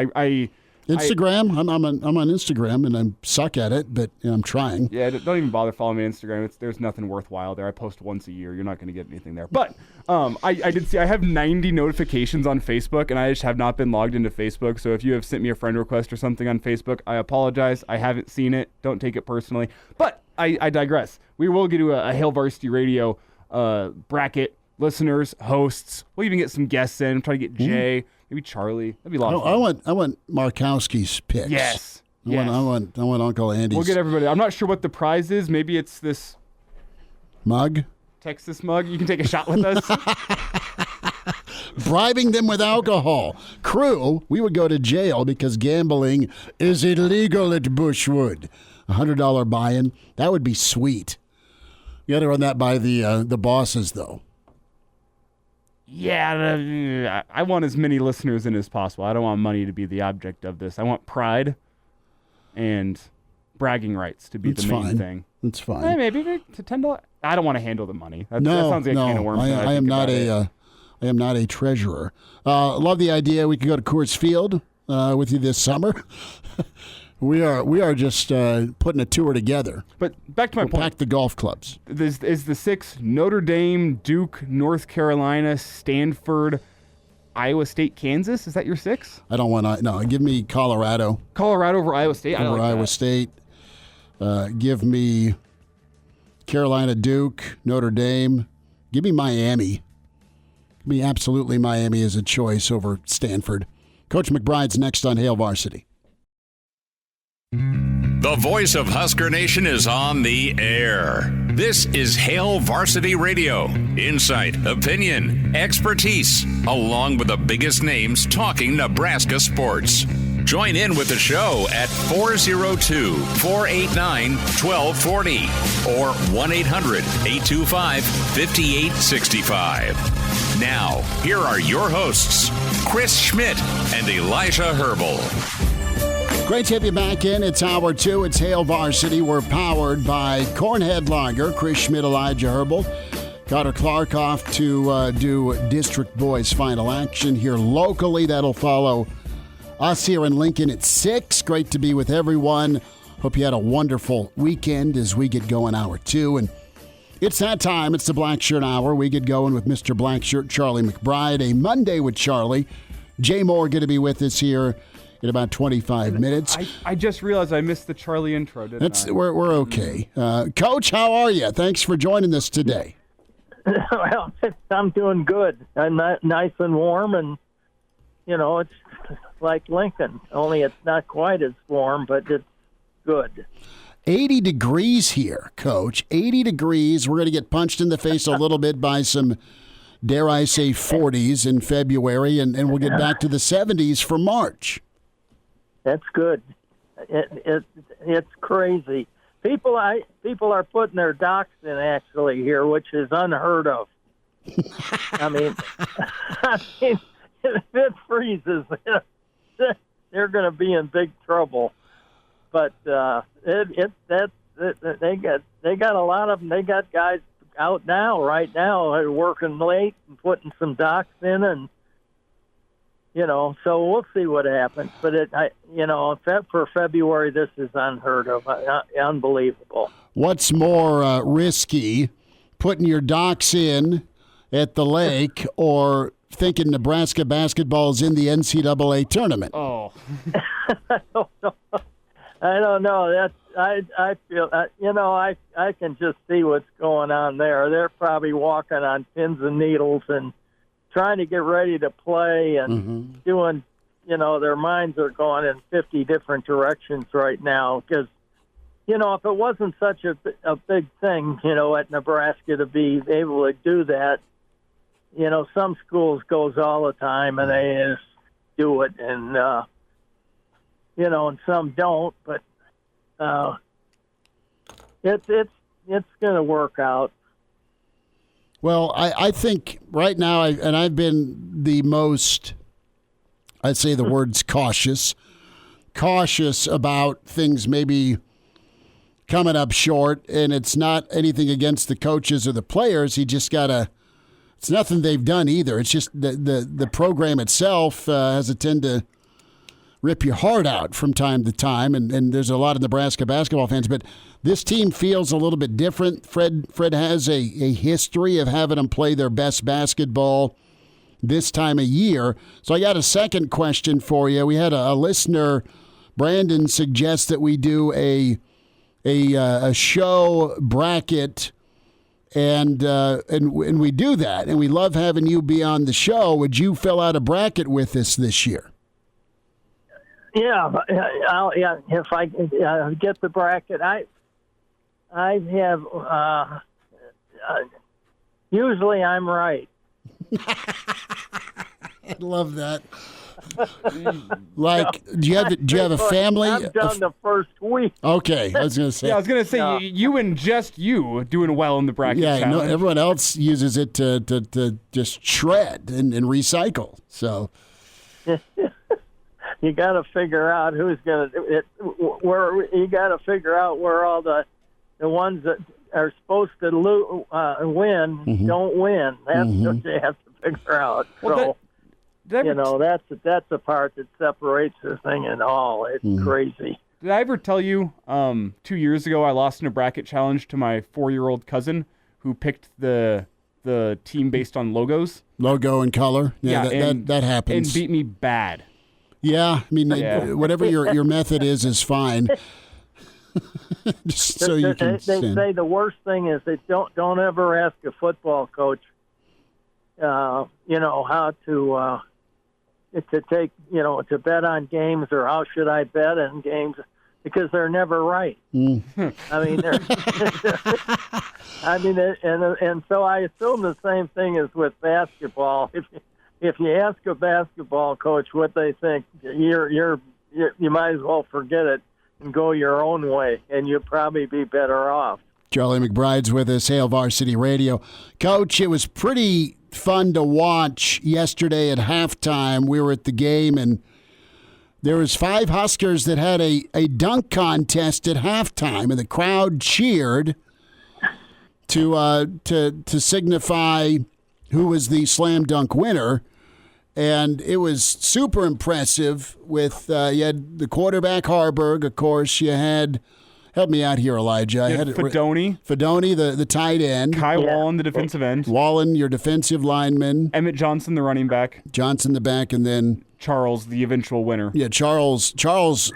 Instagram. I'm on Instagram, and I suck at it, but I'm trying. Yeah, don't even bother following me on Instagram. There's nothing worthwhile there. I post once a year. You're not going to get anything there. But I did see I have 90 notifications on Facebook, and I just have not been logged into Facebook. So if you have sent me a friend request or something on Facebook, I apologize. I haven't seen it. Don't take it personally. But I digress. We will get to a Hail Varsity Radio bracket. Listeners, hosts. We'll even get some guests in. Try to get Jay, maybe Charlie. That'd be a lot of fun. I want Markowski's picks. Yes. I want Uncle Andy's. We'll get everybody. I'm not sure what the prize is. Maybe it's this mug. Texas mug. You can take a shot with us. Bribing them with alcohol. Crew, we would go to jail because gambling is illegal at Bushwood. $100 buy-in. That would be sweet. You got to run that by the bosses, though. Yeah, I want as many listeners in as possible. I don't want money to be the object of this. I want pride and bragging rights to be the main thing. That's fine. Maybe to $10. I don't want to handle the money. That sounds like a can of worms. I am not a treasurer. Love the idea. We could go to Coors Field with you this summer. We are just putting a tour together. But back to my point. Pack the golf clubs. Is the 6 Notre Dame, Duke, North Carolina, Stanford, Iowa State, Kansas? Is that your 6? I don't want to. No, give me Colorado. Colorado over Iowa State? Over Iowa State. Give me Carolina, Duke, Notre Dame. Give me Miami. Give me absolutely Miami as a choice over Stanford. Coach McBride's next on Hail Varsity. The voice of Husker Nation is on the air. This is Hail Varsity Radio. Insight, opinion, expertise, along with the biggest names talking Nebraska sports. Join in with the show at 402-489-1240 or 1-800-825-5865. Now, here are your hosts, Chris Schmidt and Elijah Herbal. Great to have you back in. It's Hour 2. It's Hail Varsity. We're powered by Cornhead Lager. Chris Schmidt, Elijah Herbal. Carter Clark off to do District Boys Final Action here locally. That'll follow us here in Lincoln at 6. Great to be with everyone. Hope you had a wonderful weekend as we get going Hour 2. And it's that time. It's the Black Shirt Hour. We get going with Mr. Black Shirt, Charlie McBride. A Monday with Charlie. Jay Moore going to be with us here in about 25 minutes. I just realized I missed the Charlie intro, didn't I? We're okay. Coach, how are you? Thanks for joining us today. Well, I'm doing good. I'm nice and warm, and, it's like Lincoln, only it's not quite as warm, but it's good. 80 degrees here, Coach. 80 degrees. We're going to get punched in the face a little bit by some, dare I say, 40s in February, and we'll get back to the 70s for March. That's good. It's crazy. People are putting their docks in actually here, which is unheard of. I mean, if it freezes, they're going to be in big trouble. But they got a lot of them. They got guys out now, right now, working late and putting some docks in, and so we'll see what happens. But for February, this is unheard of, unbelievable. What's more risky, putting your docks in at the lake or thinking Nebraska basketball's in the NCAA tournament? Oh, I don't know. I feel I can just see what's going on there. They're probably walking on pins and needles and trying to get ready to play and doing. Their minds are going in 50 different directions right now because. If it wasn't such a big thing, at Nebraska to be able to do that, some schools goes all the time and they just do it, and and some don't. But it's going to work out. Well, I think right now, I've been the most, I'd say the word's cautious about things maybe coming up short, and it's not anything against the coaches or the players. It's nothing they've done either. It's just the program itself has a tend to rip your heart out from time to time, and there's a lot of Nebraska basketball fans, but this team feels a little bit different. Fred has a history of having them play their best basketball this time of year. So I got a second question for you. We had a listener, Brandon, suggest that we do a show bracket, and we do that, and we love having you be on the show. Would you fill out a bracket with us this year? Yeah, if I get the bracket, I have. Usually, I'm right. I love that. Like, do you have a family? I've done the first week. Okay, I was going to say. Yeah, I was going to say you and just you doing well in the bracket. Yeah, challenge. everyone else uses it to just shred and recycle. So you got to figure out who's going to where. You got to figure out where all the ones that are supposed to win don't win. That's what you have to figure out. Well, so. That's the part that separates the thing and all. It's crazy. Did I ever tell you 2 years ago I lost in a bracket challenge to my 4-year-old cousin who picked the team based on logos? Logo and color? Yeah, and, that happens. And beat me bad. Yeah, I mean, whatever your method is fine. Just so you can they say the worst thing is they don't ever ask a football coach, how to take, to bet on games or how should I bet on games, because they're never right. I mean, and so I assume the same thing is with basketball. If you ask a basketball coach what they think, you might as well forget it and go your own way, and you'll probably be better off. Charlie McBride's with us, Hail Varsity Radio. Coach, it was pretty fun to watch yesterday at halftime. We were at the game, and there was 5 Huskers that had a dunk contest at halftime, and the crowd cheered to signify who was the slam dunk winner. And it was super impressive with, you had the quarterback, Harburg, of course. You had, help me out here, Elijah. I had Fedoni. Fedoni, the tight end. Kai Wallen, the defensive end. Wallen, your defensive lineman. Emmett Johnson, the running back. Johnson, the back, and then Charles, the eventual winner. Yeah, Charles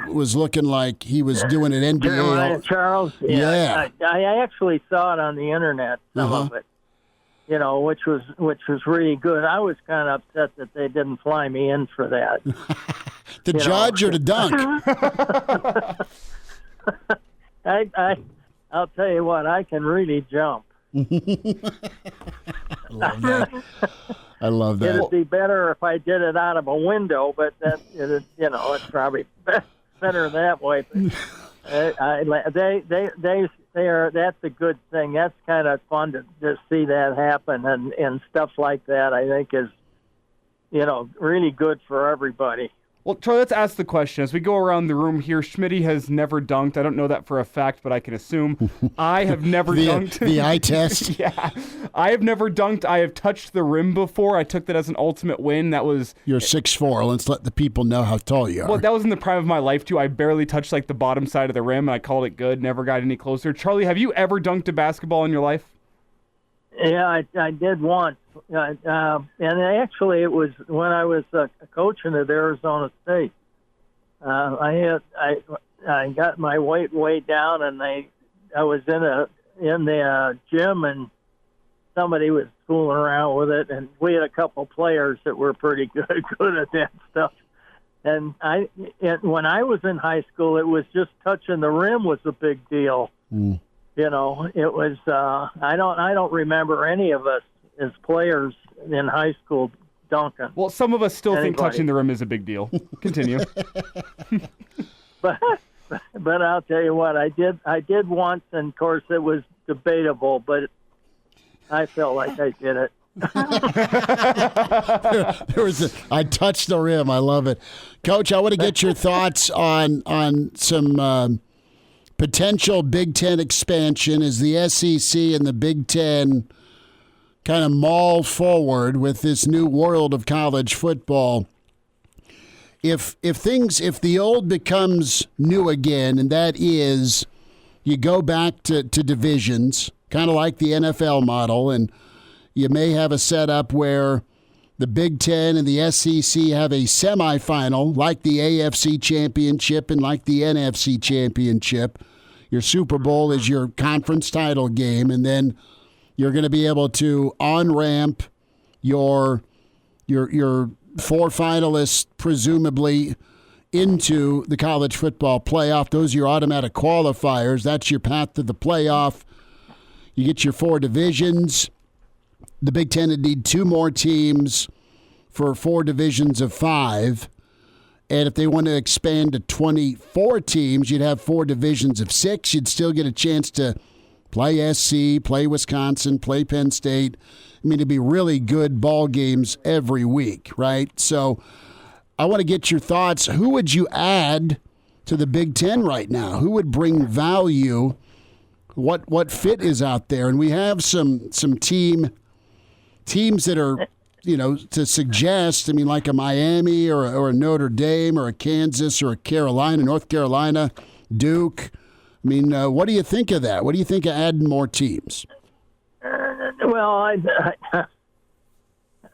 was looking like he was doing an NBA. Jeremiah Charles? Yeah. I actually saw it on the internet, some of it. Which was really good. I was kind of upset that they didn't fly me in for that. The judge or the dunk? I'll tell you what, I can really jump. I love that. It'd be better if I did it out of a window, but it's probably better that way. That's a good thing. That's kind of fun to see that happen, and stuff like that I think is, really good for everybody. Well, Charlie, let's ask the question. As we go around the room here, Schmitty has never dunked. I don't know that for a fact, but I can assume. I have never dunked. The eye test? Yeah. I have never dunked. I have touched the rim before. I took that as an ultimate win. That was... You're 6'4". Let's let the people know how tall you are. Well, that was in the prime of my life, too. I barely touched, the bottom side of the rim, and I called it good. Never got any closer. Charlie, have you ever dunked a basketball in your life? Yeah, I did once. And actually, it was when I was coaching at Arizona State. I got my weight way down, and I was in the gym, and somebody was fooling around with it, and we had a couple players that were pretty good at that stuff. And when I was in high school, it was just touching the rim was a big deal. Mm. You know, it was. I don't remember any of us as players in high school dunking. Well, some of us still think touching the rim is a big deal. Continue. But I'll tell you what, I did once, and of course it was debatable, but I felt like I did it. I touched the rim. I love it, Coach. I want to get your thoughts on some potential Big Ten expansion as the SEC and the Big Ten kind of maul forward with this new world of college football. If the old becomes new again, and that is you go back to divisions, kind of like the NFL model, and you may have a setup where the Big Ten and the SEC have a semifinal, like the AFC Championship and like the NFC Championship. Your Super Bowl is your conference title game, and then you're going to be able to on-ramp your four finalists, presumably, into the college football playoff. Those are your automatic qualifiers. That's your path to the playoff. You get your four divisions. The Big Ten would need two more teams for four divisions of five. And if they want to expand to 24 teams, you'd have four divisions of six. You'd still get a chance to play SC, play Wisconsin, play Penn State. I mean, it'd be really good ball games every week, right? So I want to get your thoughts. Who would you add to the Big Ten right now? Who would bring value? What fit is out there? And we have some teams that are, to suggest, like a Miami or a Notre Dame or a Kansas or a Carolina, North Carolina, Duke. What do you think of that? What do you think of adding more teams? Well,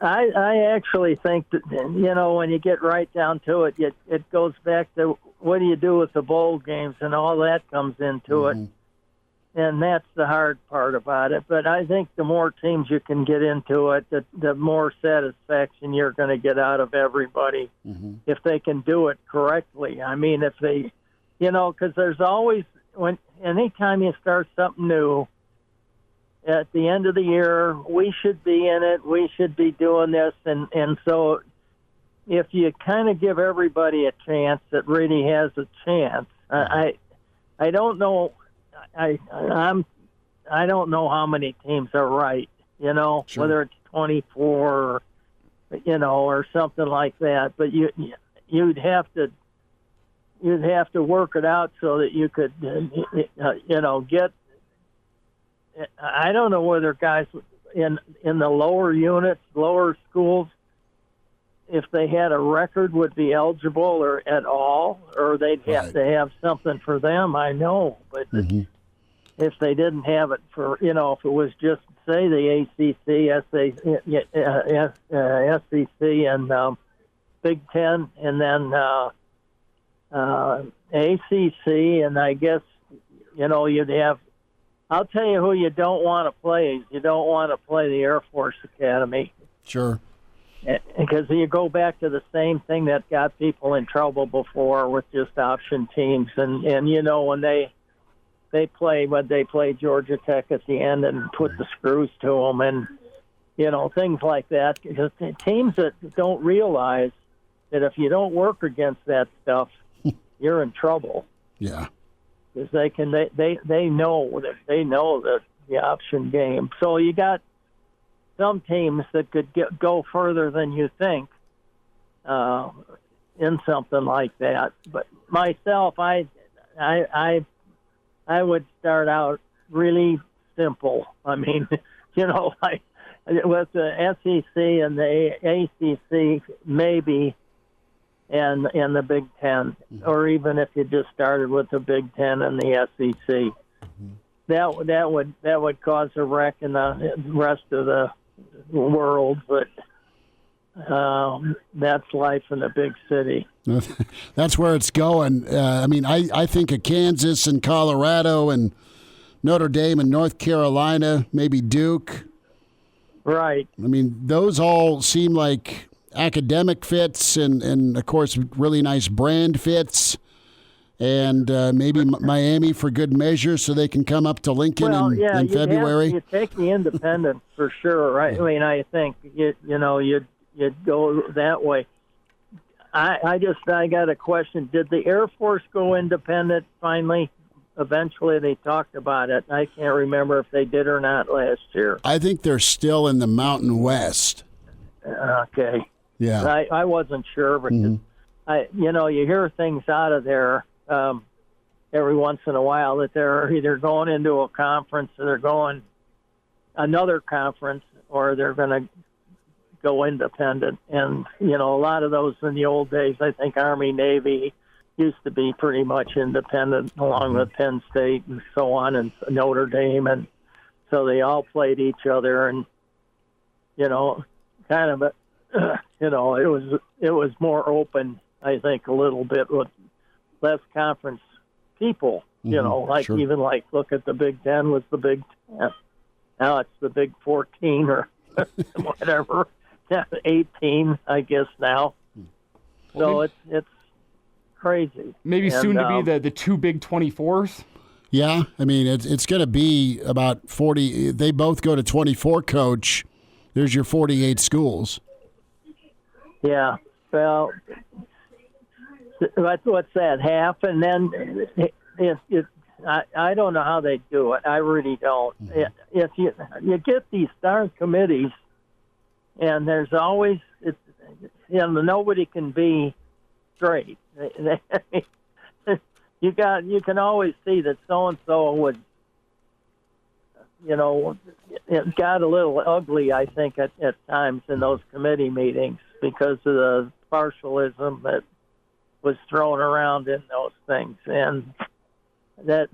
I actually think that, when you get right down to it, it goes back to what do you do with the bowl games, and all that comes into it. And that's the hard part about it. But I think the more teams you can get into it, the more satisfaction you're going to get out of everybody if they can do it correctly. If they, because there's always, anytime you start something new, at the end of the year, we should be in it, we should be doing this. And so if you kind of give everybody a chance that really has a chance, I don't know. I don't know how many teams are right, sure. Whether it's 24, or something like that. But you'd have to work it out so that you could, get. I don't know whether guys in the lower units, lower schools, if they had a record, would be eligible or at all, or they'd have to have something for them. I know, but if they didn't have it for, if it was just, say, the ACC, SEC, and Big Ten, and then ACC, and I guess, you'd have, I'll tell you who you don't want to play. You don't want to play the Air Force Academy. Sure. Because you go back to the same thing that got people in trouble before with just option teams. And when they play Georgia Tech at the end and put the screws to them and, things like that. Because teams that don't realize that if you don't work against that stuff, you're in trouble. Yeah. Because they know the option game. So you got some teams that could go further than you think. in something like that. But myself, I would start out really simple. I mean, like with the SEC and the ACC, maybe, and the Big Ten, or even if you just started with the Big Ten and the SEC, that would cause a wreck in the rest of the world. But that's life in a big city. That's where it's going. I mean, I think of Kansas and Colorado and Notre Dame and North Carolina, maybe Duke. Right. I mean, those all seem like academic fits and of course, really nice brand fits. And maybe Miami for good measure so they can come up to Lincoln in February. You take the independents for sure, right? I mean, I think, you'd go that way. I got a question. Did the Air Force go independent finally? Eventually, they talked about it. I can't remember if they did or not last year. I think they're still in the Mountain West. Okay. Yeah. I wasn't sure, but you hear things out of there every once in a while that they're either going into a conference or they're going another conference or they're going to go independent. And, a lot of those in the old days, I think Army, Navy used to be pretty much independent along with Penn State and so on and Notre Dame. And so they all played each other and, kind of, it was more open, I think, a little bit with less conference people, sure. Even look at the Big Ten was the Big Ten. Now it's the Big 14 or whatever, 18, I guess now. So it's crazy. Maybe soon to be the two Big 24s. Yeah, I mean, it's going to be about 40. They both go to 24, Coach. There's your 48 schools. Yeah, well, what's that, half? And then I don't know how they do it. I really don't. If you get these darn committees, and there's always, nobody can be straight. You can always see that so-and-so would, it got a little ugly, I think, at times in those committee meetings because of the partialism that was thrown around in those things. And that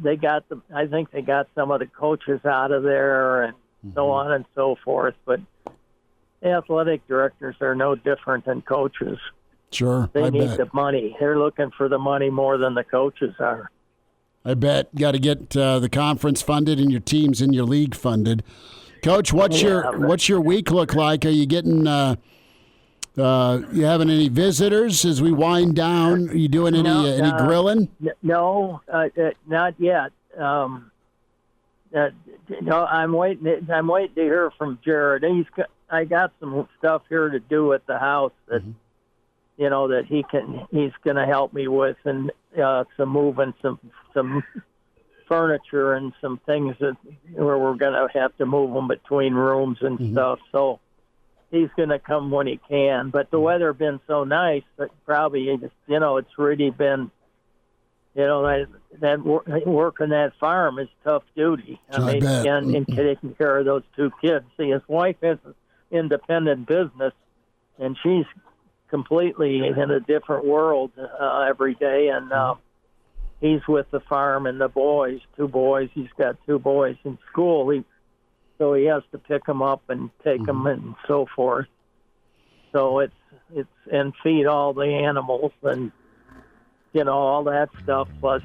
I think they got some of the coaches out of there and so on and so forth. But athletic directors are no different than coaches. Sure. They need the money. They're looking for the money more than the coaches are. I bet. Got to get the conference funded and your teams in your league funded. Coach, what's your week look like? Are you getting you having any visitors as we wind down? Are you doing any grilling? No, not yet. No, I'm waiting to hear from Jared. I got some stuff here to do at the house that that he's going to help me with, and some moving some furniture and some things where we're going to have to move them between rooms and stuff. So he's going to come when he can. But the weather been so nice that probably it's really been that working that farm is tough duty. I mean, and taking care of those two kids. See, his wife has an independent business, and she's completely in a different world every day, and he's with the farm and the boys, two boys. He's got two boys in school, so he has to pick them up and take them and so forth. So it's and feed all the animals and all that stuff, plus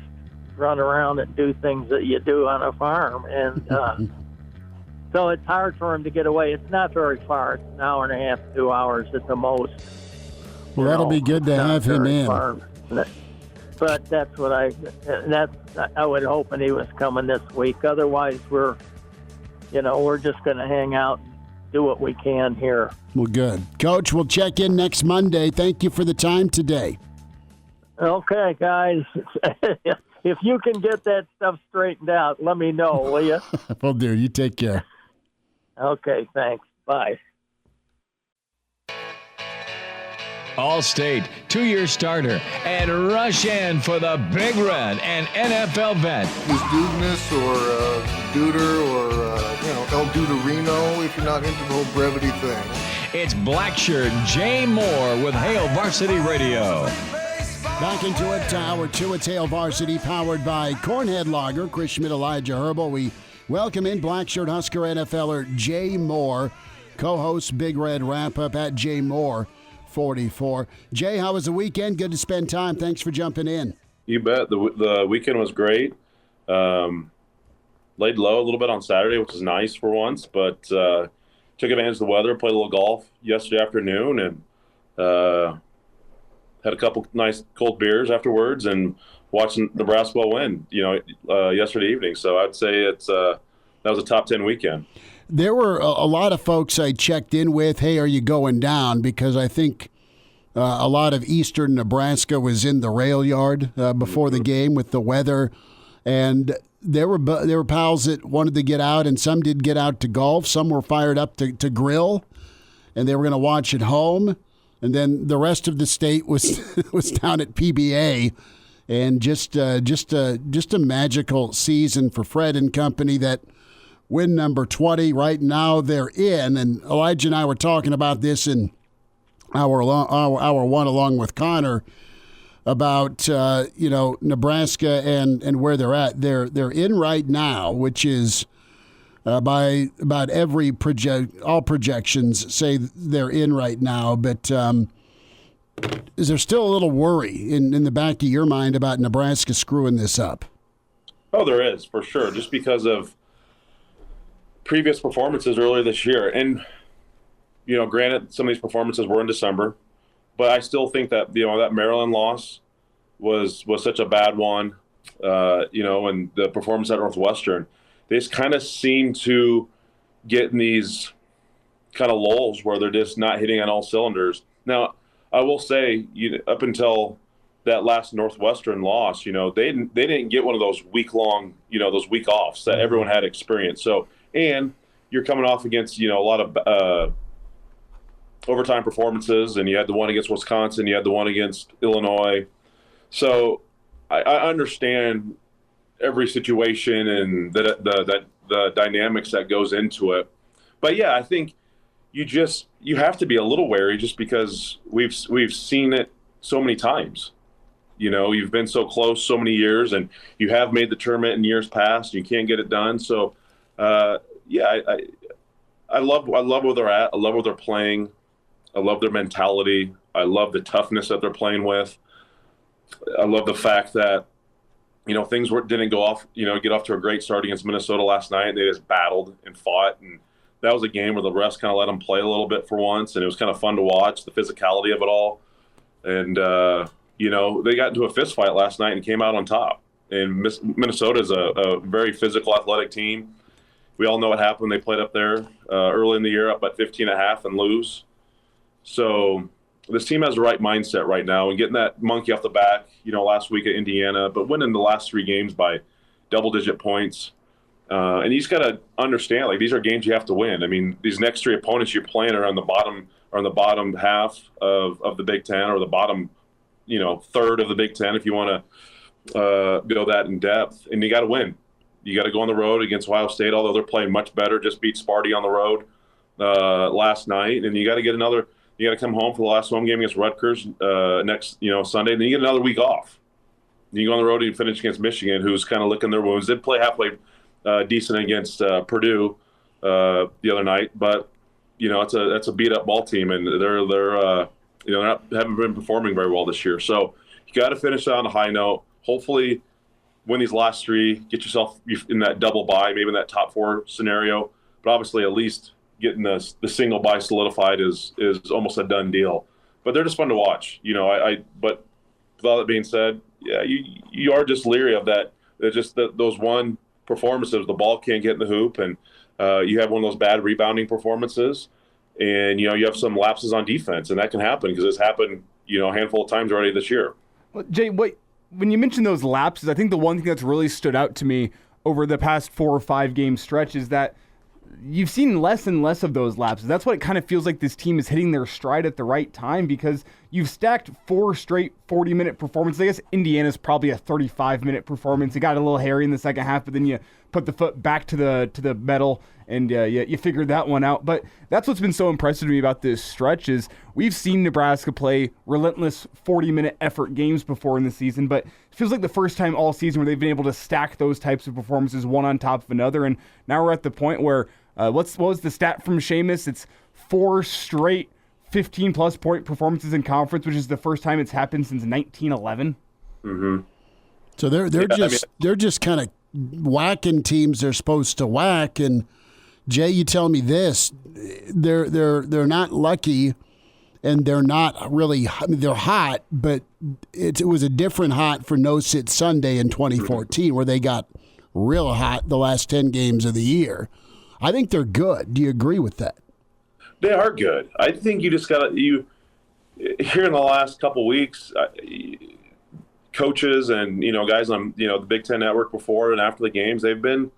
run around and do things that you do on a farm, and so it's hard for him to get away. It's not very far. It's an hour and a half, 2 hours at the most. Well, that'll be good to have him in. But that's what I was hoping he was coming this week. Otherwise, we're just going to hang out and do what we can here. Well, good. Coach, we'll check in next Monday. Thank you for the time today. Okay, guys. If you can get that stuff straightened out, let me know, will you? Will do. You take care. Okay, thanks. Bye. All-State, 2-year starter, and rush in for the Big Red and NFL vet. Is Dudeness or Duder or, El Duderino if you're not into the whole brevity thing. It's Blackshirt Jay Moore with Hail Varsity Radio. Back into it, Hour 2. It's Hail Varsity, powered by Cornhead Lager. Chris Schmidt, Elijah Herbal. We welcome in Blackshirt Husker NFLer Jay Moore, co-host Big Red Wrap-Up at Jay Moore 44. Jay, how was the weekend? Good to spend time. Thanks for jumping in. You bet. The weekend was great. Laid low a little bit on Saturday, which is nice for once, but took advantage of the weather, played a little golf yesterday afternoon, and had a couple nice cold beers afterwards and watching Nebraska win, yesterday evening. So I'd say that was a top 10 weekend. There were a lot of folks I checked in with, hey, are you going down? Because I think a lot of eastern Nebraska was in the rail yard before the game with the weather. And there were pals that wanted to get out, and some did get out to golf. Some were fired up to grill, and they were going to watch at home. And then the rest of the state was was down at PBA, and just a magical season for Fred and company. That win number 20 right now they're in, and Elijah and I were talking about this in hour one along with Connor about Nebraska and where they're at. They're in right now, which is. By about all projections say they're in right now, but is there still a little worry in the back of your mind about Nebraska screwing this up? Oh, there is, for sure, just because of previous performances earlier this year. And, granted, some of these performances were in December, but I still think that, that Maryland loss was such a bad one, and the performance at Northwestern. They just kind of seem to get in these kind of lulls where they're just not hitting on all cylinders. Now, I will say, up until that last Northwestern loss, they didn't get one of those week-long, those week offs that everyone had experienced. So, and you're coming off against, a lot of overtime performances, and you had the one against Wisconsin, you had the one against Illinois. So I understand every situation and the dynamics that goes into it. But yeah, I think you have to be a little wary just because we've seen it so many times. You've been so close so many years, and you have made the tournament in years past. You can't get it done. So I love where they're at. I love where they're playing. I love their mentality. I love the toughness that they're playing with. I love the fact that things didn't go off, get off to a great start against Minnesota last night. They just battled and fought. And that was a game where the refs kind of let them play a little bit for once. And it was kind of fun to watch, the physicality of it all. And, they got into a fist fight last night and came out on top. And Minnesota is a very physical, athletic team. We all know what happened. They played up there early in the year, up at 15.5 and lose. So this team has the right mindset right now, and getting that monkey off the back, last week at Indiana, but winning the last 3 games by double-digit points. And you just got to understand, these are games you have to win. I mean, these next 3 opponents you're playing are on the bottom half of the Big Ten, or the bottom, third of the Big Ten, if you want to go that in depth. And you got to win. You got to go on the road against Ohio State, although they're playing much better. Just beat Sparty on the road last night, and you got to get another. You got to come home for the last home game against Rutgers next, Sunday. And then you get another week off. Then you go on the road and you finish against Michigan, who's kind of licking their wounds. Did play halfway decent against Purdue the other night, but it's a beat up ball team, and haven't been performing very well this year. So you got to finish on a high note. Hopefully, win these last 3, get yourself in that double bye, maybe in that top 4 scenario. But obviously, at least getting the single bye solidified is almost a done deal. But they're just fun to watch, but with all that being said, yeah, you are just leery of that. It's just those one performances, the ball can't get in the hoop, and you have one of those bad rebounding performances, and you have some lapses on defense, and that can happen because it's happened a handful of times already this year. Well, Jay, when you mention those lapses, I think the one thing that's really stood out to me over the past 4 or 5 game stretch is that you've seen less and less of those lapses. That's what it kind of feels like this team is hitting their stride at the right time, because you've stacked 4 straight 40-minute performances. I guess Indiana's probably a 35-minute performance. It got a little hairy in the second half, but then you put the foot back to the metal, and you figured that one out. But that's what's been so impressive to me about this stretch is we've seen Nebraska play relentless 40-minute effort games before in the season, but it feels like the first time all season where they've been able to stack those types of performances one on top of another. And now we're at the point where what was the stat from Seamus? It's 4 straight 15-plus point performances in conference, which is the first time it's happened since 1911. Mm-hmm. So they're just kind of whacking teams they're supposed to whack. And Jay, you tell me this: they're not lucky, and they're not really. I mean, they're hot, but it was a different hot for No Sit Sunday in 2014, where they got real hot the last 10 games of the year. I think they're good. Do you agree with that? They are good. I think you just got here in the last couple of weeks. Coaches and guys on the Big Ten Network before and after the games, they've been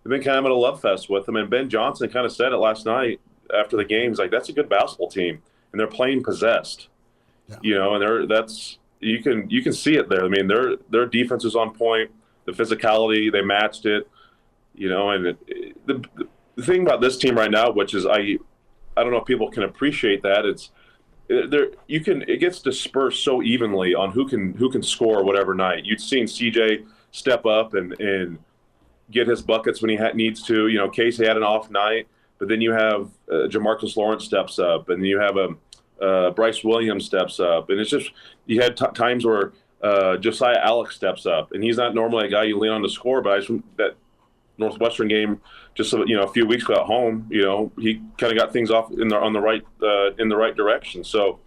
kind of at a love fest with them. And Ben Johnson kind of said it last night after the games, like, that's a good basketball team, and they're playing possessed. Yeah. And you can see it there. I mean, their defense is on point. The physicality, they matched it. And the thing about this team right now, which is I don't know if people can appreciate that, it gets dispersed so evenly on who can score whatever night. You've seen CJ step up and get his buckets when he needs to. Casey had an off night, but then you have Jamarcus Lawrence steps up, and then you have Bryce Williams steps up, and it's just you had times where Josiah Alex steps up, and he's not normally a guy you lean on to score, but that Northwestern game just a few weeks ago at home, he kind of got things off in the right direction. So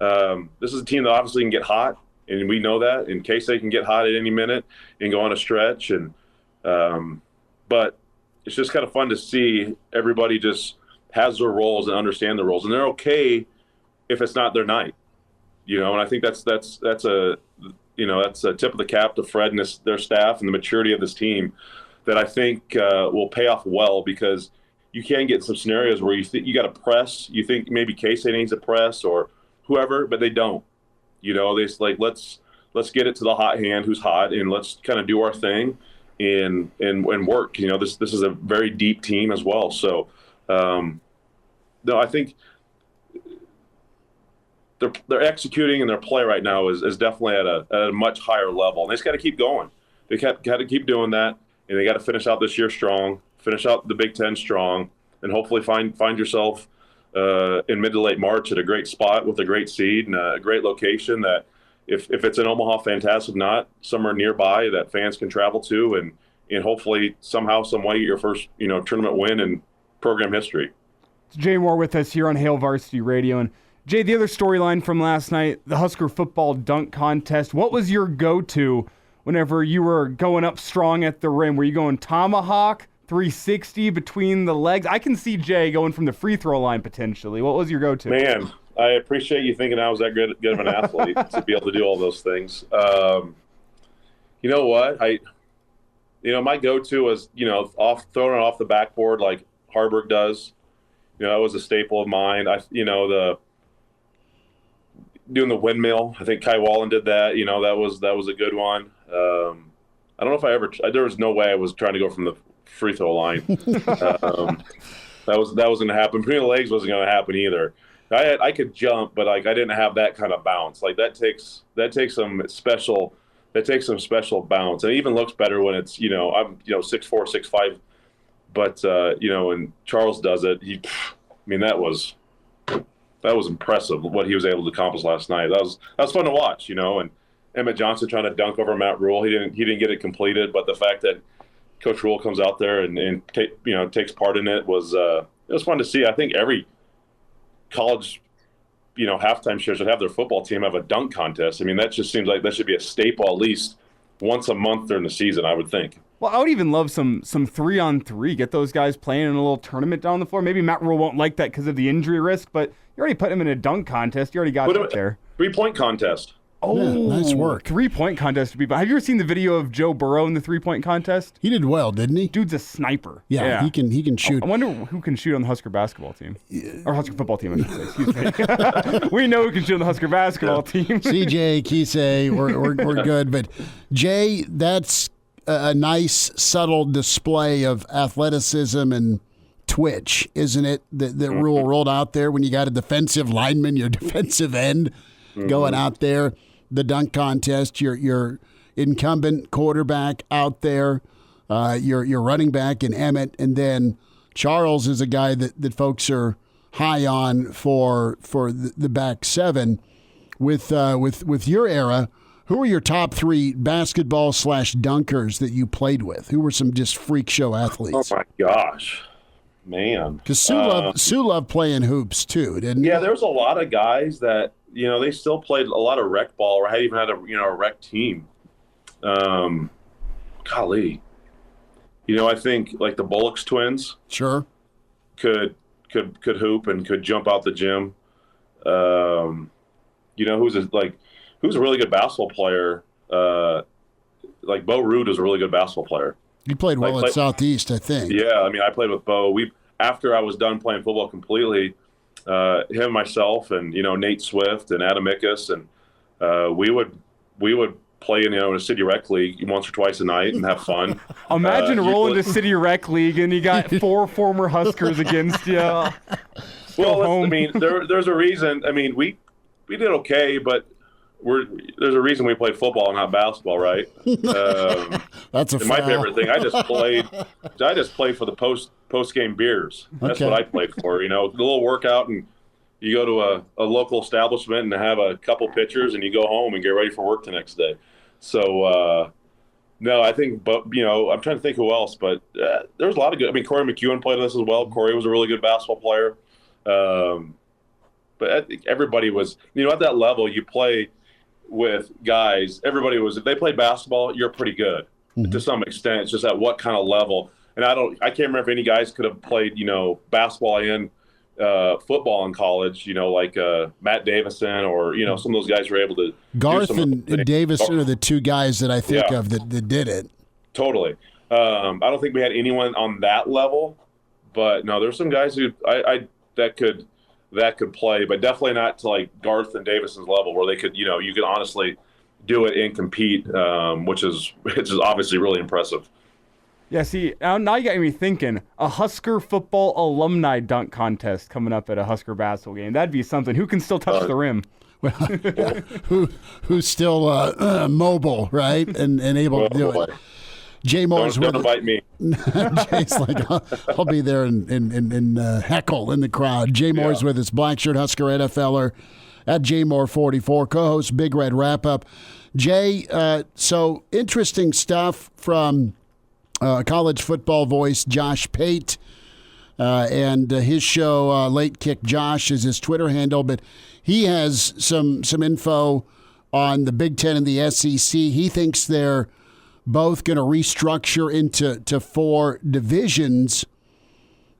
this is a team that obviously can get hot, and we know that. In case they can get hot at any minute and go on a stretch, and but it's just kind of fun to see everybody just has their roles and understand their roles, and they're okay if it's not their night, And I think that's a tip of the cap to Fred and their staff and the maturity of this team that I think will pay off well, because you can get some scenarios where you think you got to press. You think maybe Casey needs a press or whoever, but they don't. They like let's get it to the hot hand who's hot, and let's kind of do our thing and work. This is a very deep team as well. So no, I think they're executing, and their play right now is definitely at a much higher level. And they just got to keep going. They got to keep doing that. And they got to finish out this year strong, finish out the Big Ten strong, and hopefully find yourself in mid to late March at a great spot with a great seed and a great location that if it's in Omaha, fantastic, not somewhere nearby that fans can travel to and hopefully somehow, some way get your first tournament win in program history. It's Jay Moore with us here on Hail Varsity Radio. And Jay, the other storyline from last night, the Husker football dunk contest. What was your go-to whenever you were going up strong at the rim? Were you going tomahawk, 360 between the legs? I can see Jay going from the free throw line potentially. What was your go-to? Man, I appreciate you thinking I was that good of an athlete to be able to do all those things. You know what? My go-to was, throwing it off the backboard like Harburg does. That was a staple of mine. Doing the windmill. I think Kai Wallen did that. That was a good one. I don't know if there was no way I was trying to go from the free throw line. That was going to happen. Between the legs wasn't going to happen either. I could jump, but I didn't have that kind of bounce. That takes some special bounce. And it even looks better when it's, I'm 6'4", 6'5", but when Charles does it, that was impressive what he was able to accomplish last night. That was fun to watch, and Emmett Johnson trying to dunk over Matt Rule. He didn't get it completed, but the fact that Coach Rule comes out there and takes part in it was fun to see. I think every college halftime show should have their football team have a dunk contest. That just seems like that should be a staple at least once a month during the season, I would think. Well, I would even love some 3-on-3. Get those guys playing in a little tournament down the floor. Maybe Matt Rule won't like that because of the injury risk, but you already put him in a dunk contest. You already got it there. 3-point contest. Oh, yeah, nice work. 3-point contest to be. But have you ever seen the video of Joe Burrow in the 3-point contest? He did well, didn't he? Dude's a sniper. Yeah. He can shoot. I wonder who can shoot on the Husker basketball team. Or Husker football team, I should say. Excuse me. We know who can shoot on the Husker basketball team. CJ, Kisei, we're good. But, Jay, that's a nice, subtle display of athleticism and twitch, isn't it? The rule rolled out there when you got a defensive lineman, your defensive end going out there. The dunk contest, your incumbent quarterback out there, your running back in Emmett, and then Charles is a guy that folks are high on for the back seven. With your era, who were your top 3 basketball/dunkers that you played with? Who were some just freak show athletes? Oh my gosh, man! Because Sue loved playing hoops too, didn't he? Yeah, there was a lot of guys that they still played a lot of rec ball, or had even had a rec team. Golly, I think like the Bullocks twins. Sure. Could hoop and could jump out the gym. Who's a really good basketball player? Like Bo Ruud is a really good basketball player. He played well at Southeast, I think. Yeah, I mean, I played with Bo. After I was done playing football completely, him, myself, and Nate Swift and Adam Ickus, and we would play in a city rec league once or twice a night and have fun. Imagine rolling to city rec league and you got 4 former Huskers against you. Well, I mean, there's a reason. I mean, we did okay, but there's a reason we played football and not basketball, right? That's my favorite thing. I just played for the post game beers. That's what I played for. A little workout, and you go to a local establishment and have a couple pitchers, and you go home and get ready for work the next day. So no, I think, but I'm trying to think who else, but there's a lot of good. I mean, Corey McEwen played with us as well. Corey was a really good basketball player. But I think everybody was, at that level, you play with guys. Everybody was, if they played basketball, you're pretty good to some extent. It's just at what kind of level. And I can't remember if any guys could have played, basketball and football in college, like Matt Davison or, some of those guys were able to. Garth and Davison are the 2 guys that I think of that did it. Totally. I don't think we had anyone on that level, but no, there's some guys who that could play, but definitely not to like Garth and Davison's level where they could, you could honestly do it and compete, which is obviously really impressive. Yeah, see, now you got me thinking, a Husker football alumni dunk contest coming up at a Husker basketball game. That'd be something. Who can still touch the rim? Well, who's still mobile, right, and able to do it. Jay Moore's don't invite me. Jay's like, I'll be there and heckle in the crowd. Jay Moore's with us, Black Shirt Husker NFLer at JMoore44, co-host Big Red Wrap-Up. Jay, so interesting stuff from college football voice Josh Pate, and his show Late Kick Josh is his Twitter handle, but he has some info on the Big Ten and the SEC. He thinks they're both going to restructure into 4 divisions,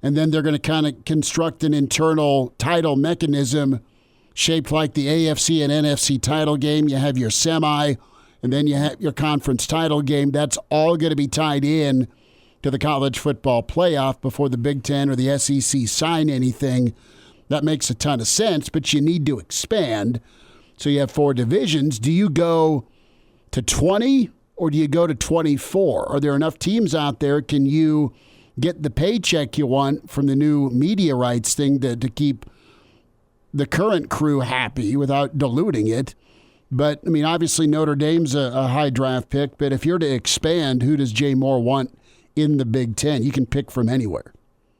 and then they're going to kind of construct an internal title mechanism shaped like the AFC and NFC title game. You have your semi, and then you have your conference title game. That's all going to be tied in to the college football playoff before the Big Ten or the SEC sign anything. That makes a ton of sense, but you need to expand. So you have 4 divisions. Do you go to 20? Or do you go to 24? Are there enough teams out there? Can you get the paycheck you want from the new media rights thing to keep the current crew happy without diluting it? But, I mean, obviously Notre Dame's a high draft pick, but if you're to expand, who does Jay Moore want in the Big Ten? You can pick from anywhere.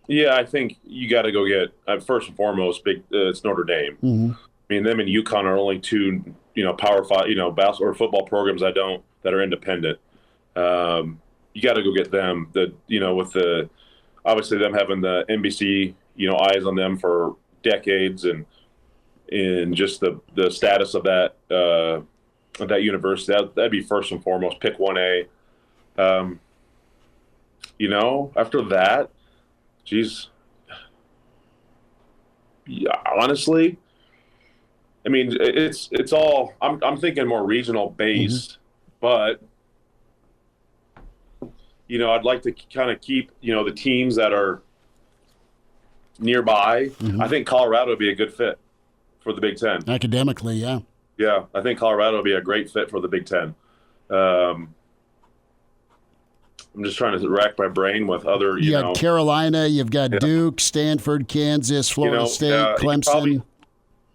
Yeah, I think you got to go get, first and foremost, it's Notre Dame. Mm-hmm. I mean, them and UConn are only 2, Power 5, basketball or football programs that are independent. You got to go get them. With obviously them having the NBC, eyes on them for decades, and just the status of that university. That'd be first and foremost. Pick 1A. After that, geez, yeah, honestly, I mean, it's all. I'm thinking more regional based, but I'd like to kind of keep the teams that are nearby. I think Colorado would be a good fit for the Big Ten. Academically, yeah. Yeah, I think Colorado would be a great fit for the Big Ten. I'm just trying to rack my brain with other. You got Carolina, you've got Duke, Stanford, Kansas, Florida State, Clemson.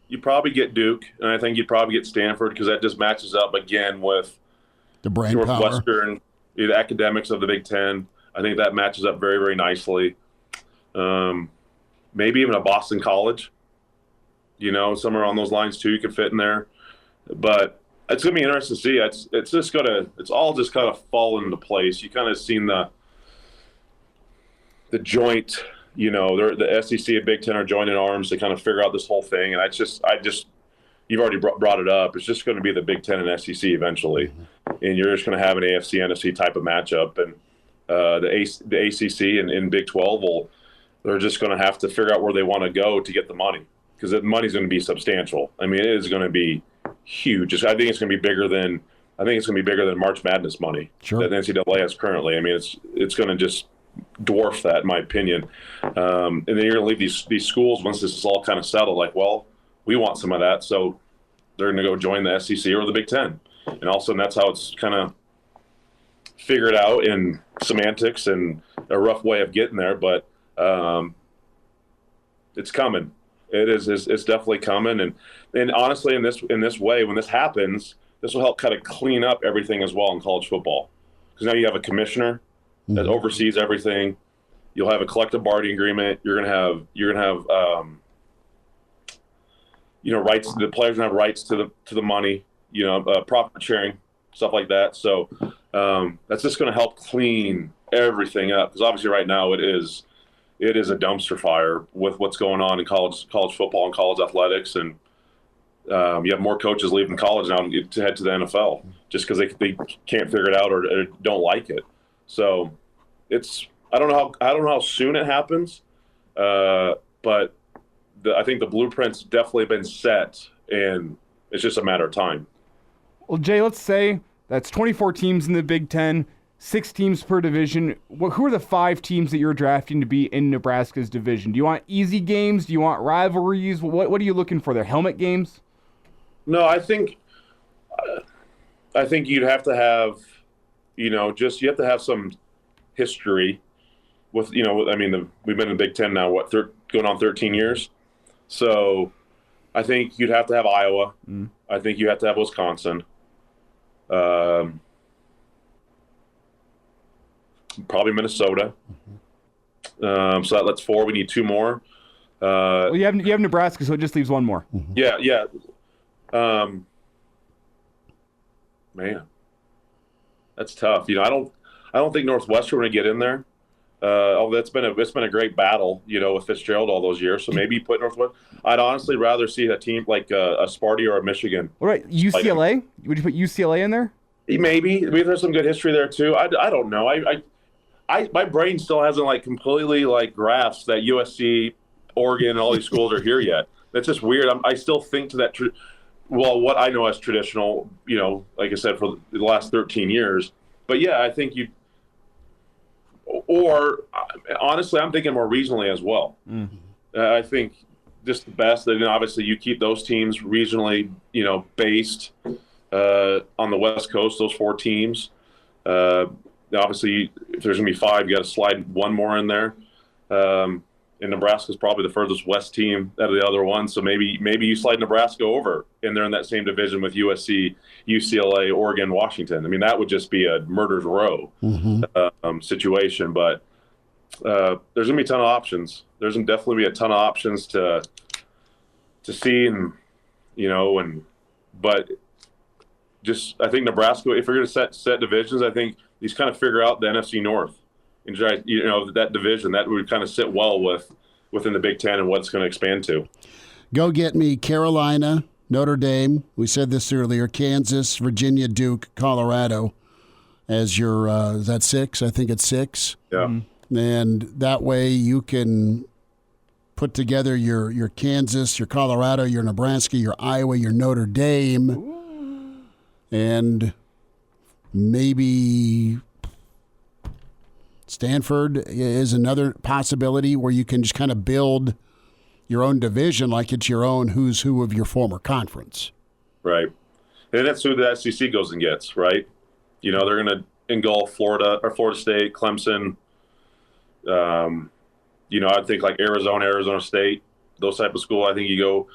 You probably get Duke, and I think you'd probably get Stanford because that just matches up again with the brain Northwestern, power. The academics of the Big Ten. I think that matches up very, very nicely. Maybe even a Boston College, somewhere on those lines too. You could fit in there, but it's gonna be interesting to see. It's all just kind of fall into place. You kind of seen the joint. The SEC and Big Ten are joining arms to kind of figure out this whole thing, and you've already brought it up. It's just going to be the Big Ten and SEC eventually, and you're just going to have an AFC NFC type of matchup, and the ACC and Big 12 they're just going to have to figure out where they want to go to get the money, because the money's going to be substantial. I mean, it is going to be huge. I think it's going to be bigger than March Madness money that the NCAA has currently. I mean, it's going to just dwarf that, in my opinion. And then you're going to leave these schools, once this is all kind of settled, like, well, we want some of that, so they're going to go join the SEC or the Big Ten. And all of a sudden, that's how it's kind of figured out in semantics and a rough way of getting there. But it's coming. It's definitely coming. And honestly, in this way, when this happens, this will help kind of clean up everything as well in college football, because now you have a commissioner that oversees everything. You'll have a collective bargaining agreement. You're gonna have rights. The players gonna have rights to the money. Profit sharing, stuff like that. So that's just gonna help clean everything up, because obviously right now it is a dumpster fire with what's going on in college football and college athletics, and you have more coaches leaving college now to head to the NFL just because they can't figure it out or don't like it. So I don't know how soon it happens, but I think the blueprint's definitely been set, and it's just a matter of time. Well, Jay, let's say that's 24 teams in the Big Ten, 6 teams per division. Who are the 5 teams that you're drafting to be in Nebraska's division? Do you want easy games? Do you want rivalries? What are you looking for there? Helmet games? No, I think you'd have to have, you have to have some history with, we've been in the Big Ten now, going on 13 years. So I think you'd have to have Iowa. I think you have to have Wisconsin. Probably Minnesota. So that lets 4. We need 2 more. Well, you have Nebraska, so it just leaves 1 more. Yeah. Man, that's tough. I don't think Northwestern would get in there. It's been a great battle, with Fitzgerald all those years. So maybe you put Northwestern. I'd honestly rather see a team like a Sparty or a Michigan. All right, UCLA. Would you put UCLA in there? Maybe there's some good history there too. I don't know. My brain still hasn't completely grasped that USC, Oregon, and all these schools are here yet. That's just weird. I still think to that. What I know as traditional, like I said, for the last 13 years. But yeah, I think or honestly, I'm thinking more regionally as well. I think just the best. And obviously, you keep those teams regionally, based on the West Coast. Those 4 teams. Obviously, if there's gonna be 5, you got to slide 1 more in there. And Nebraska's probably the furthest west team out of the other ones, so maybe you slide Nebraska over, and they're in that same division with USC, UCLA, Oregon, Washington. I mean, that would just be a murder's row situation. But there's gonna be a ton of options. There's gonna definitely be a ton of options to see, and but just I think Nebraska, if we're gonna set divisions, I think these kind of figure out the NFC North. And that division that would kind of sit well within the Big Ten and what it's going to expand to. Go get me Carolina, Notre Dame. We said this earlier. Kansas, Virginia, Duke, Colorado as your is that 6? I think it's 6. Yeah. And that way you can put together your Kansas, your Colorado, your Nebraska, your Iowa, your Notre Dame, and maybe Stanford is another possibility where you can just kind of build your own division like it's your own who's who of your former conference. Right. And that's who the SEC goes and gets, right? You know, they're going to engulf Florida State, Clemson. You know, I think like Arizona State, those type of school. I think you go,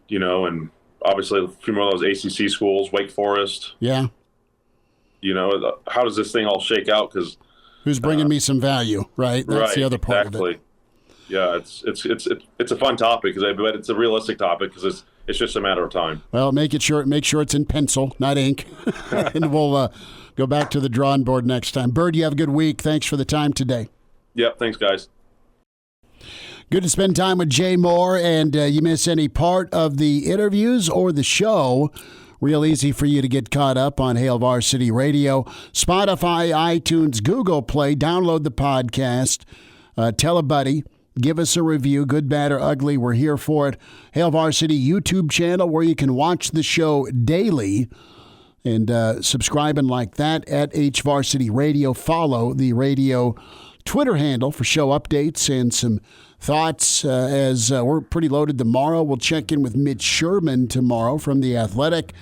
you know, and obviously a few more of those ACC schools, Wake Forest. Yeah. You know, how does this thing all shake out? Because who's bringing me some value, right? That's the other part of it. Yeah, it's a fun topic, but it's a realistic topic because it's just a matter of time. Well, make sure it's in pencil, not ink, and we'll go back to the drawing board next time. Bird, you have a good week. Thanks for the time today. Yeah, thanks, guys. Good to spend time with Jay Moore, and you miss any part of the interviews or the show, real easy for you to get caught up on Hail Varsity Radio, Spotify, iTunes, Google Play. Download the podcast. Tell a buddy. Give us a review, good, bad, or ugly. We're here for it. Hail Varsity YouTube channel where you can watch the show daily and subscribe and like that at HVarsity Radio. Follow the radio Twitter handle for show updates and some thoughts as we're pretty loaded tomorrow. We'll check in with Mitch Sherman tomorrow from The Athletic.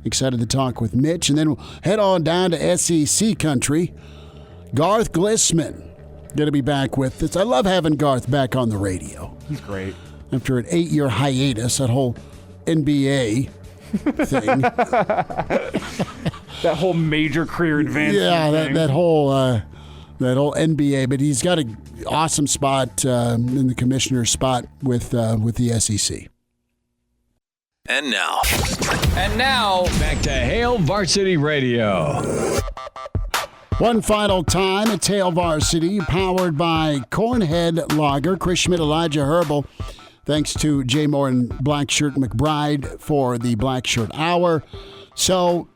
Excited to talk with Mitch. And then we'll head on down to SEC country. Garth Glissman going to be back with us. I love having Garth back on the radio. He's great. After an 8-year hiatus, that whole NBA thing. That whole major career advancement. Yeah, that whole NBA. But he's got an awesome spot in the commissioner's spot with the SEC. And now, back to Hail Varsity Radio. One final time, it's Hail Varsity, powered by Cornhead Lager, Chris Schmidt, Elijah Herbal. Thanks to Jay Moore and Black Shirt McBride for the Black Shirt Hour. So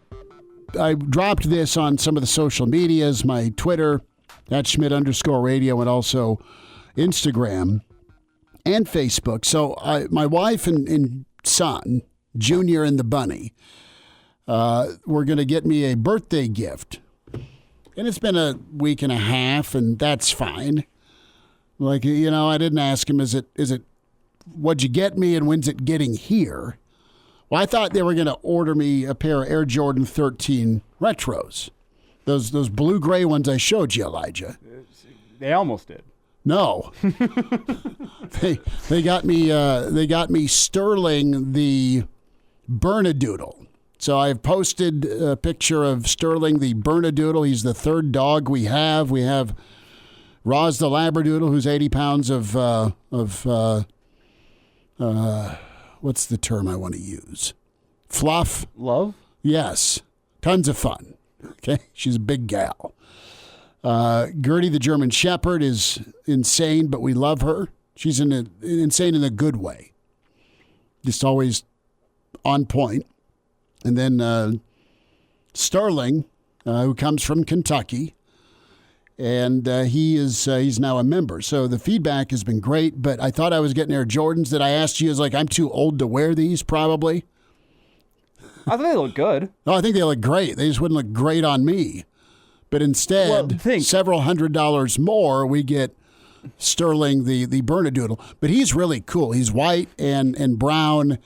I dropped this on some of the social medias, my Twitter, @Schmidt_radio, and also Instagram and Facebook. So my wife and son, Junior and the bunny, were going to get me a birthday gift. And it's been a week and a half, and that's fine. Like, you know, I didn't ask him, is it what'd you get me and when's it getting here? Well, I thought they were going to order me a pair of Air Jordan 13 Retros. Those blue-gray ones I showed you, Elijah. They almost did. No. they got me Sterling the Bernedoodle. So I've posted a picture of Sterling the Bernedoodle. He's the third dog we have. We have Roz the Labradoodle, who's 80 pounds of what's the term I want to use? Fluff. Love? Yes. Tons of fun. Okay. She's a big gal. Gertie the German Shepherd is insane, but we love her. She's insane in a good way. Just always on point. And then Sterling, who comes from Kentucky, and he's now a member. So the feedback has been great, but I thought I was getting Air Jordans that I asked you. Is like, I'm too old to wear these, probably. I think they look good. No, I think they look great. They just wouldn't look great on me. But instead, several $100s more, we get Sterling the Bernedoodle. But he's really cool. He's white and brown,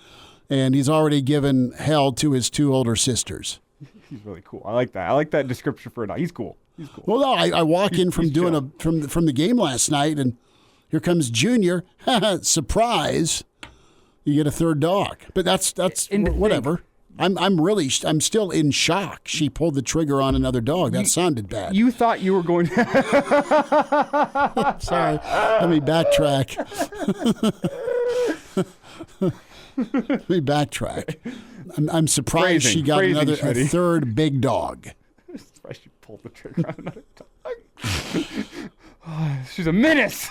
and he's already given hell to his two older sisters. He's really cool. I like that. I like that description for a dog. He's cool. He's cool. Well, no, I walk in from from the game last night, and here comes Junior. Surprise! You get a third dog. But that's whatever. I'm still in shock. She pulled the trigger on another dog. That sounded bad. You thought you were going to... Sorry. Let me backtrack. I'm surprised she got a third big dog. I'm surprised she pulled the trigger on another dog. She's a menace.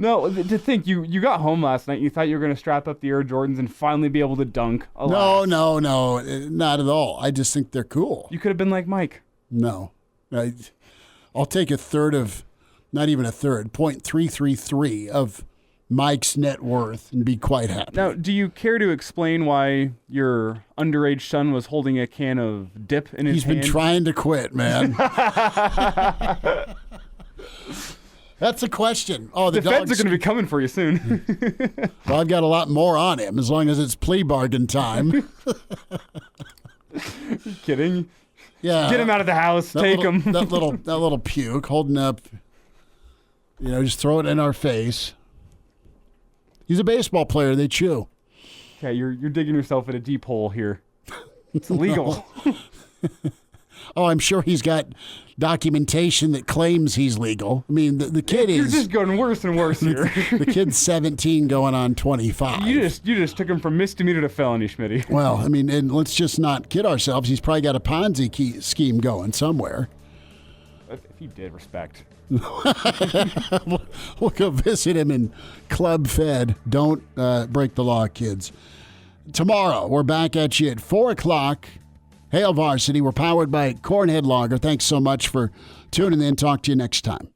No, to think you got home last night. You thought you were going to strap up the Air Jordans and finally be able to dunk. No, not at all. I just think they're cool. You could have been like Mike. No, I'll take a third of not even a third, 0.333 of Mike's net worth and be quite happy. Now, do you care to explain why your underage son was holding a can of dip in his hand? He's been trying to quit, man. That's a question. Oh, the feds are going to be coming for you soon. Well, I've got a lot more on him as long as it's plea bargain time. You kidding? Yeah. Get him out of the house. Take him. That little puke holding up, just throw it in our face. He's a baseball player. They chew. Okay, you're digging yourself in a deep hole here. It's illegal. Oh, I'm sure he's got documentation that claims he's legal. I mean, the kid You're is... just going worse and worse here. The kid's 17 going on 25. You just took him from misdemeanor to felony, Schmitty. Well, I mean, and let's just not kid ourselves. He's probably got a Ponzi scheme going somewhere. If he did, respect. We'll go visit him in Club Fed. Don't break the law, kids. Tomorrow, we're back at you at 4 o'clock. Hail Varsity. We're powered by Cornhead Lager. Thanks so much for tuning in. Talk to you next time.